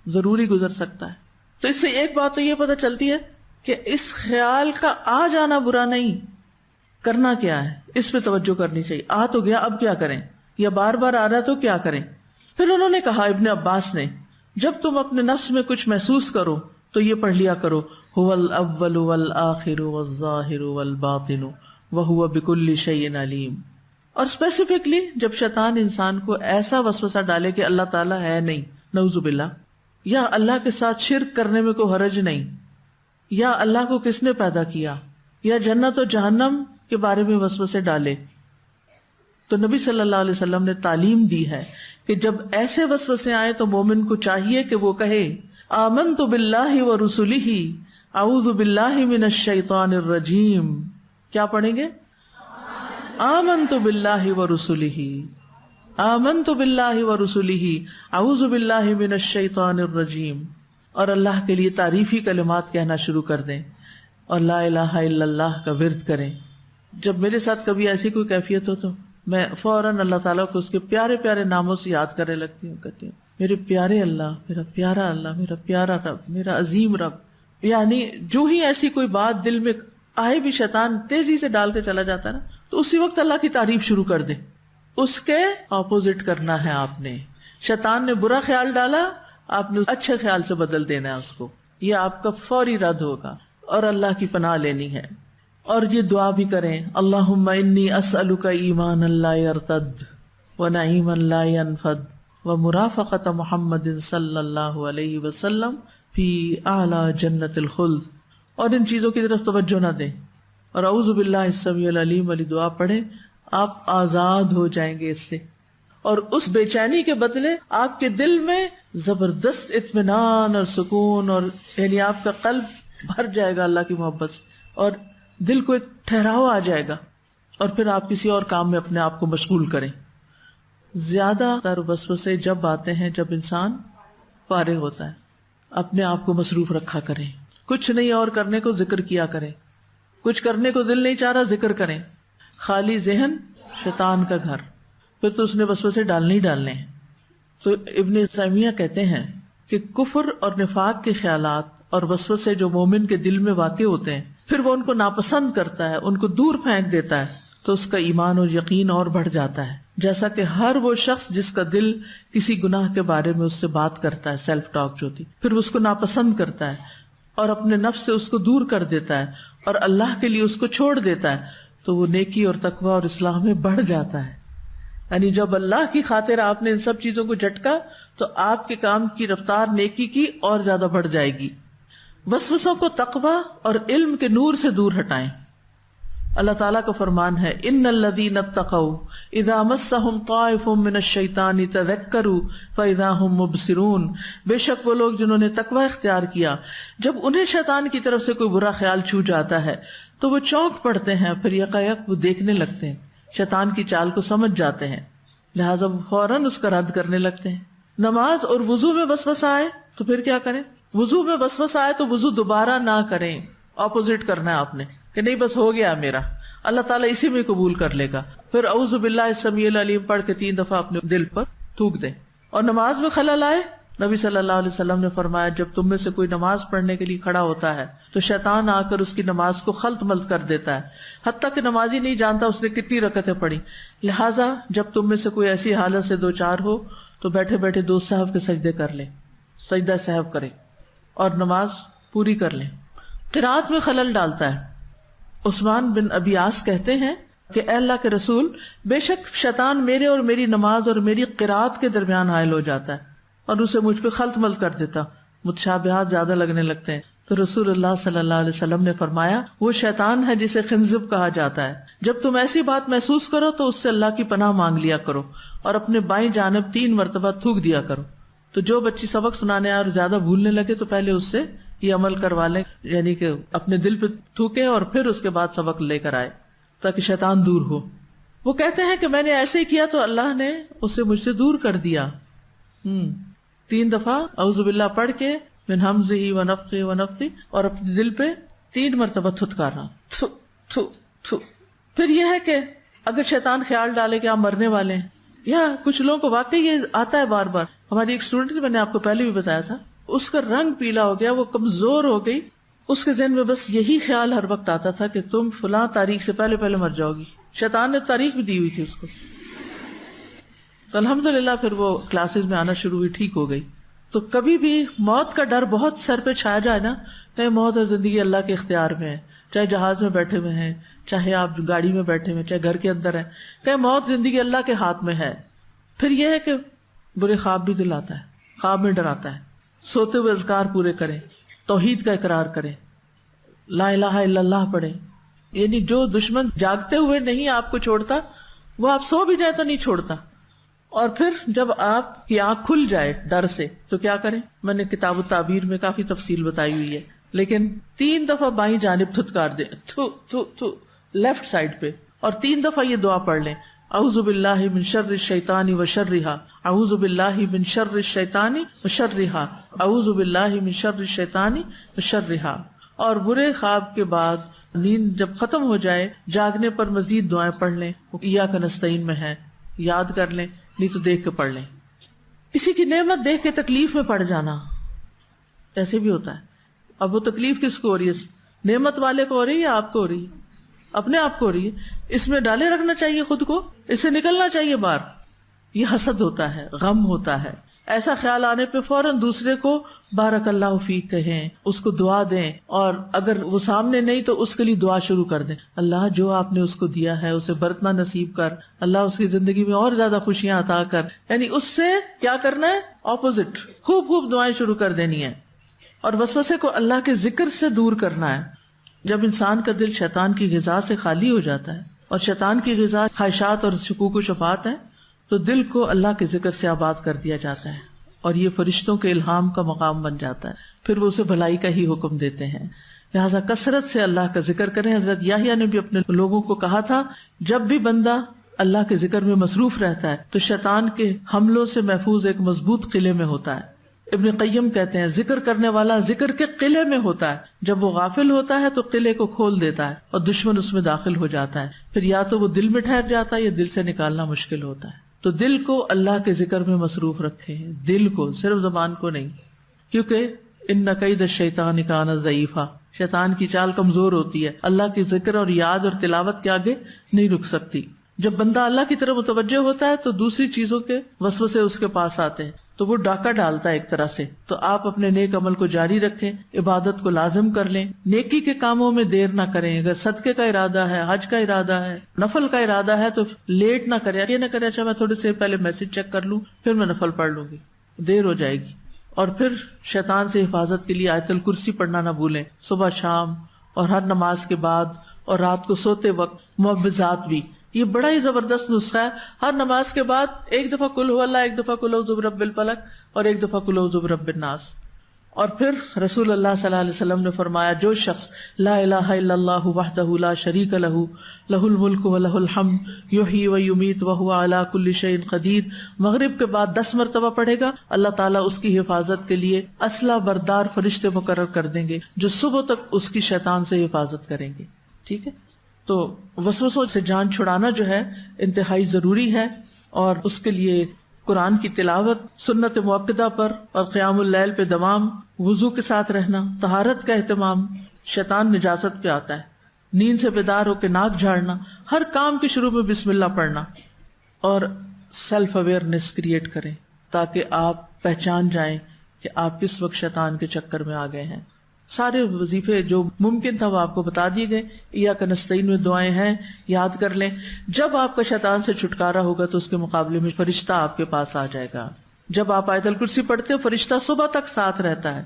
ضروری گزر سکتا ہے. تو اس سے ایک بات تو یہ پتہ چلتی ہے کہ اس خیال کا آ جانا برا نہیں، کرنا کیا ہے اس پہ توجہ کرنی چاہیے. آ تو گیا اب کیا کریں، یا بار بار آ رہا تو کیا کریں. پھر انہوں نے کہا ابن عباس نے جب تم اپنے نفس میں کچھ محسوس کرو تو یہ پڑھ لیا کرو هو الاول والآخر والظاہر والباطن وهو بكل شیء علیم. اور اسپیسیفکلی جب شیطان انسان کو ایسا وسوسہ ڈالے کہ اللہ تعالیٰ ہے نہیں، نعوذ باللہ، یا اللہ کے ساتھ شرک کرنے میں کوئی حرج نہیں، یا اللہ کو کس نے پیدا کیا، یا جنت و جہنم کے بارے میں وسوسے ڈالے، تو نبی صلی اللہ علیہ وسلم نے تعلیم دی ہے کہ جب ایسے وسوسے آئے تو مومن کو چاہیے کہ وہ کہے آمنت باللہ ورسلہ اعوذ باللہ من الشیطان الرجیم. کیا پڑھیں گے؟ آمنت باللہ ورسلہ، آمنت باللہ ورسلہ اعوذ باللہ من الشیطان الرجیم. اور اللہ کے لیے تعریفی کلمات کہنا شروع کر دیں اور لا الہ الا اللہ کا ورد کریں. جب میرے ساتھ کبھی ایسی کوئی کیفیت ہو تو میں فوراً اللہ تعالیٰ کو اس کے پیارے پیارے ناموں سے یاد کرنے لگتی ہوں. کہتی ہوں میرے پیارے اللہ، میرا پیارا اللہ، میرا پیارا رب، میرا عظیم رب. یعنی جو ہی ایسی کوئی بات دل میں آئے بھی شیطان تیزی سے ڈال کے چلا جاتا ہے نا، تو اسی وقت اللہ کی تعریف شروع کر دیں. اس کے اپوزٹ کرنا ہے آپ نے. شیطان نے برا خیال ڈالا، آپ نے اچھے خیال سے بدل دینا ہے اس کو. یہ آپ کا فوری رد ہوگا اور اللہ کی پناہ لینی ہے. اور یہ دعا بھی کریں اللہم انی اسألک ایمانا لا یرتد ونعیما لا ینفد ومرافقۃ محمد صلی اللہ علیہ وسلم فی اعلی جنت الخلد. اور ان چیزوں کی طرف توجہ نہ دیں اور اعوذ باللہ السمیع العلیم والی دعا پڑھیں. آپ آزاد ہو جائیں گے اس سے، اور اس بے چینی کے بدلے آپ کے دل میں زبردست اطمینان اور سکون، اور یعنی آپ کا قلب بھر جائے گا اللہ کی محبت سے، اور دل کو ایک ٹھہراؤ آ جائے گا. اور پھر آپ کسی اور کام میں اپنے آپ کو مشغول کریں. زیادہ تر وسوسے جب آتے ہیں جب انسان فارغ ہوتا ہے. اپنے آپ کو مصروف رکھا کریں، کچھ نہیں اور کرنے کو ذکر کیا کریں. کچھ کرنے کو دل نہیں چاہ رہا، ذکر کریں. خالی ذہن شیطان کا گھر، پھر تو اس نے وسوسے ڈالنے ہی ڈالنے ہیں. تو ابن تیمیہ کہتے ہیں کہ کفر اور نفاق کے خیالات اور وسوسے جو مومن کے دل میں واقع ہوتے ہیں، پھر وہ ان کو ناپسند کرتا ہے، ان کو دور پھینک دیتا ہے، تو اس کا ایمان اور یقین اور بڑھ جاتا ہے. جیسا کہ ہر وہ شخص جس کا دل کسی گناہ کے بارے میں اس سے بات کرتا ہے، سیلف ٹاک جو ہوتی، پھر اس کو ناپسند کرتا ہے اور اپنے نفس سے اس کو دور کر دیتا ہے اور اللہ کے لیے اس کو چھوڑ دیتا ہے، تو وہ نیکی اور تقوی اور اصلاح میں بڑھ جاتا ہے. یعنی جب اللہ کی خاطر آپ نے ان سب چیزوں کو جھٹکا تو آپ کے کام کی رفتار نیکی کی اور زیادہ بڑھ جائے گی. وسوسوں کو تقوی اور علم کے نور سے دور ہٹائیں. اللہ تعالیٰ کا فرمان ہے ان الذین اتقوا اذا مسهم طائف من الشیطان تذکروا فاذا هم مبصرون. بے شک وہ لوگ جنہوں نے تقوی اختیار کیا، جب انہیں شیطان کی طرف سے کوئی برا خیال چھو جاتا ہے تو وہ چونک پڑتے ہیں، پھر یکایک وہ دیکھنے لگتے ہیں، شیطان کی چال کو سمجھ جاتے ہیں، لہٰذا وہ فوراً اس کا رد کرنے لگتے ہیں. نماز اور وضو میں وسوسہ آئے تو پھر کیا کریں؟ وضو میں وسوسہ آئے تو وضو دوبارہ نہ کریں، اپوزٹ کرنا ہے آپ نے کہ نہیں بس ہو گیا میرا، اللہ تعالیٰ اسی میں قبول کر لے گا. پھر اعوذ باللہ السمیع العلیم پڑھ کے 3 دفعہ اپنے دل پر تھوک دیں. اور نماز میں خلل آئے، نبی صلی اللہ علیہ وسلم نے فرمایا جب تم میں سے کوئی نماز پڑھنے کے لیے کھڑا ہوتا ہے تو شیطان آ کر اس کی نماز کو خلط ملط کر دیتا ہے، حتیٰ کہ نمازی نہیں جانتا اس نے کتنی رکعتیں پڑھی. لہٰذا جب تم میں سے کوئی ایسی حالت سے 2-4 ہو تو بیٹھے بیٹھے 2 سہو کے سجدے کر لیں، سجدہ سہو کریں اور نماز پوری کر لیں. قرات میں خلل ڈالتا ہے. عثمان بن ابی عاص کہتے ہیں کہ اے اللہ کے رسول، بے شک شیطان میرے اور میری نماز اور میری قرات کے درمیان حائل ہو جاتا ہے اور اسے مجھ پہ خلط ملط کر دیتا، متشابہات زیادہ لگنے لگتے ہیں. تو رسول اللہ صلی اللہ علیہ وسلم نے فرمایا وہ شیطان ہے جسے خنزب کہا جاتا ہے. جب تم ایسی بات محسوس کرو تو اس سے اللہ کی پناہ مانگ لیا کرو اور اپنے بائیں جانب 3 مرتبہ تھوک دیا کرو. تو جو بچی سبق سنانے اور زیادہ بھولنے لگے تو پہلے اس سے یہ عمل کروا لیں، یعنی کہ اپنے دل پہ تھوکے اور پھر اس کے بعد سبق لے کر آئے تاکہ شیطان دور ہو. وہ کہتے ہیں کہ میں نے ایسے ہی کیا تو اللہ نے اسے مجھ سے دور کر دیا. 3 دفعہ اعوذ باللہ پڑھ کے من حمزہ ونفخہ ونفثہ اور اپنے دل پہ 3 مرتبہ تھتکارا تھو تھو تھو. پھر یہ ہے کہ اگر شیطان خیال ڈالے کہ آپ مرنے والے ہیں، یا کچھ لوگوں کو واقعی یہ آتا ہے بار بار. ہماری ایک اسٹوڈنٹ تھی، میں نے آپ کو پہلے بھی بتایا تھا، اس کا رنگ پیلا ہو گیا، وہ کمزور ہو گئی، اس کے ذہن میں بس یہی خیال ہر وقت آتا تھا کہ تم فلاں تاریخ سے پہلے مر جاؤ گی. شیطان نے تاریخ بھی دی ہوئی تھی اس کو. تو الحمدللہ پھر وہ کلاسز میں آنا شروع ہوئی، ٹھیک ہو گئی. تو کبھی بھی موت کا ڈر بہت سر پہ چھایا جائے نا، کہ موت اور زندگی اللہ کے اختیار میں ہے، چاہے جہاز میں بیٹھے ہوئے ہیں، چاہے آپ گاڑی میں بیٹھے ہوئے، چاہے گھر کے اندر ہیں، کہ موت زندگی اللہ کے ہاتھ میں ہے. پھر یہ ہے کہ برے خواب بھی دلاتا ہے، خواب میں ڈراتا ہے. سوتے ہوئے اذکار پورے کریں، توحید کا اقرار کریں، لا الہ الا اللہ پڑھیں. یعنی جو دشمن جاگتے ہوئے نہیں آپ کو چھوڑتا وہ آپ سو بھی جائیں تو نہیں چھوڑتا. اور پھر جب آپ کی آنکھ کھل جائے ڈر سے تو کیا کریں؟ میں نے کتاب التعبیر میں کافی تفصیل بتائی ہوئی ہے، لیکن 3 دفعہ بائیں جانب تھتکار دیں، تھو تھو تھو، لیفٹ سائڈ پہ، اور 3 دفعہ یہ دعا پڑھ لیں، اعوذ باللہ من شر الشیطان وشرہا، اعوذ باللہ من شر الشیطان وشرہا، اعوذ باللہ من شر الشیطان وشرہا. اور برے خواب کے بعد نیند جب ختم ہو جائے جاگنے پر مزید دعائیں پڑھ لیں. ایاک نستعین میں ہے، یاد کر لیں، نہیں تو دیکھ کے پڑھ لیں. کسی کی نعمت دیکھ کے تکلیف میں پڑ جانا ایسے بھی ہوتا ہے. اب وہ تکلیف کس کو ہو رہی ہے؟ نعمت والے کو ہو رہی ہے یا آپ کو ہو رہی ہے؟ اپنے آپ کو ہو رہی ہے. اس میں ڈالے رکھنا چاہیے خود کو، اس سے نکلنا چاہیے باہر. یہ حسد ہوتا ہے، غم ہوتا ہے. ایسا خیال آنے پہ فوراً دوسرے کو بارک اللہ فیک کہیں، اس کو دعا دیں، اور اگر وہ سامنے نہیں تو اس کے لیے دعا شروع کر دیں، اللہ جو آپ نے اس کو دیا ہے اسے برتنا نصیب کر، اللہ اس کی زندگی میں اور زیادہ خوشیاں عطا کر. یعنی اس سے کیا کرنا ہے؟ اپوزٹ، خوب خوب دعائیں شروع کر دینی ہے. اور وسوسے کو اللہ کے ذکر سے دور کرنا ہے. جب انسان کا دل شیطان کی غذا سے خالی ہو جاتا ہے، اور شیطان کی غذا خواہشات اور شکوک و شبہات ہے، تو دل کو اللہ کے ذکر سے آباد کر دیا جاتا ہے، اور یہ فرشتوں کے الہام کا مقام بن جاتا ہے. پھر وہ اسے بھلائی کا ہی حکم دیتے ہیں. لہٰذا کثرت سے اللہ کا ذکر کریں. حضرت یحییٰ نے بھی اپنے لوگوں کو کہا تھا، جب بھی بندہ اللہ کے ذکر میں مصروف رہتا ہے تو شیطان کے حملوں سے محفوظ ایک مضبوط قلعے میں ہوتا ہے. ابن قیم کہتے ہیں ذکر کرنے والا ذکر کے قلعے میں ہوتا ہے. جب وہ غافل ہوتا ہے تو قلعے کو کھول دیتا ہے اور دشمن اس میں داخل ہو جاتا ہے. پھر یا تو وہ دل میں ٹھہر جاتا ہے یا دل سے نکالنا مشکل ہوتا ہے. تو دل کو اللہ کے ذکر میں مصروف رکھے، دل کو، صرف زبان کو نہیں، کیونکہ ان کید الشیطان کان ضعیفا، شیطان کی چال کمزور ہوتی ہے، اللہ کی ذکر اور یاد اور تلاوت کے آگے نہیں رک سکتی. جب بندہ اللہ کی طرف متوجہ ہوتا ہے تو دوسری چیزوں کے وسوسے اس کے پاس آتے ہیں، تو وہ ڈاکہ ڈالتا ہے ایک طرح سے. تو آپ اپنے نیک عمل کو جاری رکھیں، عبادت کو لازم کر لیں، نیکی کے کاموں میں دیر نہ کریں. اگر صدقے کا ارادہ ہے، حج کا ارادہ ہے، نفل کا ارادہ ہے تو لیٹ نہ کریں. یہ نہ کریں اچھا میں تھوڑے سے پہلے میسج چیک کر لوں پھر میں نفل پڑھ لوں گی، دیر ہو جائے گی. اور پھر شیطان سے حفاظت کے لیے آیت الکرسی پڑھنا نہ بھولیں، صبح شام اور ہر نماز کے بعد، اور رات کو سوتے وقت معوذات بھی. یہ بڑا ہی زبردست نسخہ ہے. ہر نماز کے بعد ایک دفعہ قل هو اللہ، ایک دفعہ قل اعوذ برب الفلق، اور ایک دفعہ قل اعوذ برب الناس. اور پھر رسول اللہ صلی اللہ علیہ وسلم نے فرمایا، جو شخص لا الہ الا اللہ وحدہ لا شریک لہ لہ الملک ولہ الحمد یحیی ویمیت وہو علی کل شیء قدیر، مغرب کے بعد 10 مرتبہ پڑھے گا، اللہ تعالیٰ اس کی حفاظت کے لیے اسلحہ بردار فرشتے مقرر کر دیں گے جو صبح تک اس کی شیطان سے حفاظت کریں گے. ٹھیک ہے، تو وسوسوں سے جان چھڑانا جو ہے انتہائی ضروری ہے. اور اس کے لیے قرآن کی تلاوت، سنت موقدہ پر اور قیام اللیل پہ دوام، وضو کے ساتھ رہنا، طہارت کا اہتمام. شیطان نجاست پہ آتا ہے. نیند سے بیدار ہو کے ناک جھاڑنا، ہر کام کے شروع میں بسم اللہ پڑھنا، اور سیلف اویئرنیس کریٹ کریں تاکہ آپ پہچان جائیں کہ آپ کس وقت شیطان کے چکر میں آ گئے ہیں. سارے وظیفے جو ممکن تھا وہ آپ کو بتا دیے گئے. ایاک نستعین میں دعائیں ہیں، یاد کر لیں. جب آپ کا شیطان سے چھٹکارا ہوگا تو اس کے مقابلے میں فرشتہ آپ کے پاس آ جائے گا. جب آپ آیت الکرسی پڑھتے ہیں فرشتہ صبح تک ساتھ رہتا ہے.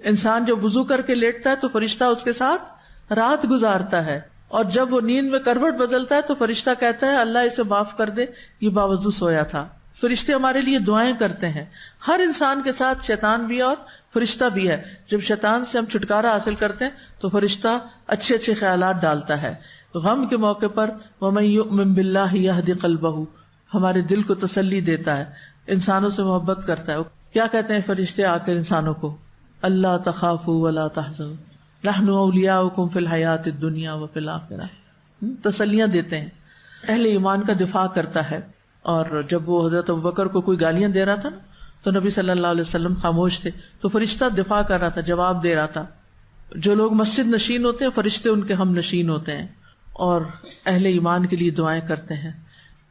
انسان جب وضو کر کے لیٹتا ہے تو فرشتہ اس کے ساتھ رات گزارتا ہے، اور جب وہ نیند میں کروٹ بدلتا ہے تو فرشتہ کہتا ہے اللہ اسے معاف کر دے، یہ باوضو سویا تھا. فرشتے ہمارے لیے دعائیں کرتے ہیں. ہر انسان کے ساتھ شیطان بھی اور فرشتہ بھی ہے. جب شیطان سے ہم چھٹکارا حاصل کرتے ہیں تو فرشتہ اچھے اچھے خیالات ڈالتا ہے. غم کے موقع پر وَمَن يُؤْمِن بِاللَّهِ يَهْدِ قَلْبَهُ، ہمارے دل کو تسلی دیتا ہے، انسانوں سے محبت کرتا ہے. کیا کہتے ہیں فرشتے آ کر انسانوں کو؟ اللہ تخافوا ولا تحزنوا نحن اولیاؤکم فی الحیات الدنیا وفی الآخرہ. تسلیاں دیتے ہیں، اہل ایمان کا دفاع کرتا ہے. اور جب وہ حضرت ابوبکر کو کوئی گالیاں دے رہا تھا نا تو نبی صلی اللہ علیہ وسلم خاموش تھے، تو فرشتہ دفاع کر رہا تھا، جواب دے رہا تھا. جو لوگ مسجد نشین ہوتے ہیں فرشتے ان کے ہم نشین ہوتے ہیں اور اہل ایمان کے لیے دعائیں کرتے ہیں.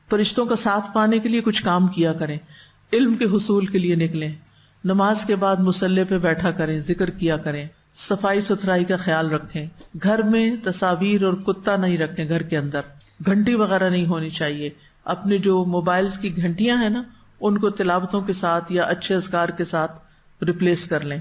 فرشتوں کا ساتھ پانے کے لیے کچھ کام کیا کریں، علم کے حصول کے لیے نکلیں، نماز کے بعد مصلی پہ بیٹھا کریں، ذکر کیا کریں، صفائی ستھرائی کا خیال رکھیں، گھر میں تصاویر اور کتا نہیں رکھیں، گھر کے اندر گھنٹی وغیرہ نہیں ہونی چاہیے. اپنے جو موبائلز کی گھنٹیاں ہیں نا ان کو تلاوتوں کے ساتھ یا اچھے اذکار کے ساتھ ریپلیس کر لیں.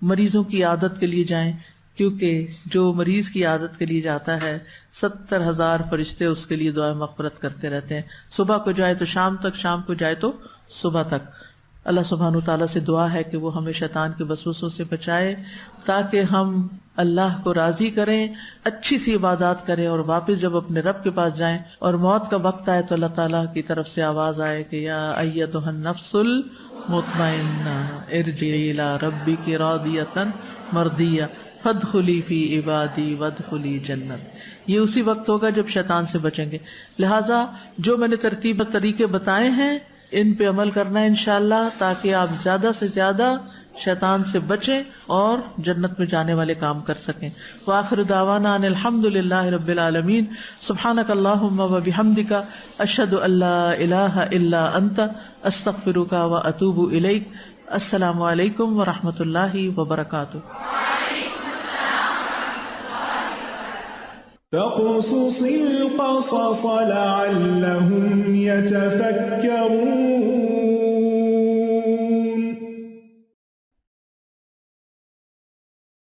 مریضوں کی عادت کے لیے جائیں، کیونکہ جو مریض کی عادت کے لیے جاتا ہے 70,000 فرشتے اس کے لیے دعائیں مغفرت کرتے رہتے ہیں، صبح کو جائے تو شام تک، شام کو جائے تو صبح تک۔ اللہ سبحانہ وتعالیٰ سے دعا ہے کہ وہ ہمیں شیطان کے وسوسوں سے بچائے تاکہ ہم اللہ کو راضی کریں، اچھی سی عبادات کریں، اور واپس جب اپنے رب کے پاس جائیں اور موت کا وقت آئے تو اللہ تعالیٰ کی طرف سے آواز آئے کہ یا ایتھا النفس المطمئنہ ارجعی الی ربک راضیۃ مرضیہ فادخلی فی عبادی وادخلی جنت۔ یہ اسی وقت ہوگا جب شیطان سے بچیں گے۔ لہٰذا جو میں نے ترتیب اور طریقے بتائے ہیں ان پہ عمل کرنا ہے انشاءاللہ، تاکہ آپ زیادہ سے زیادہ شیطان سے بچیں اور جنت میں جانے والے کام کر سکیں۔ وآخر دعوانا ان الحمد للہ رب العالمین۔ سبحانک اللہم وبحمدک، اشہد ان لا الہ الا انت، استغفرک واتوب الیک۔ السلام علیکم ورحمۃ اللہ وبرکاتہ۔ فاقصص القصص لعلهم يتفكرون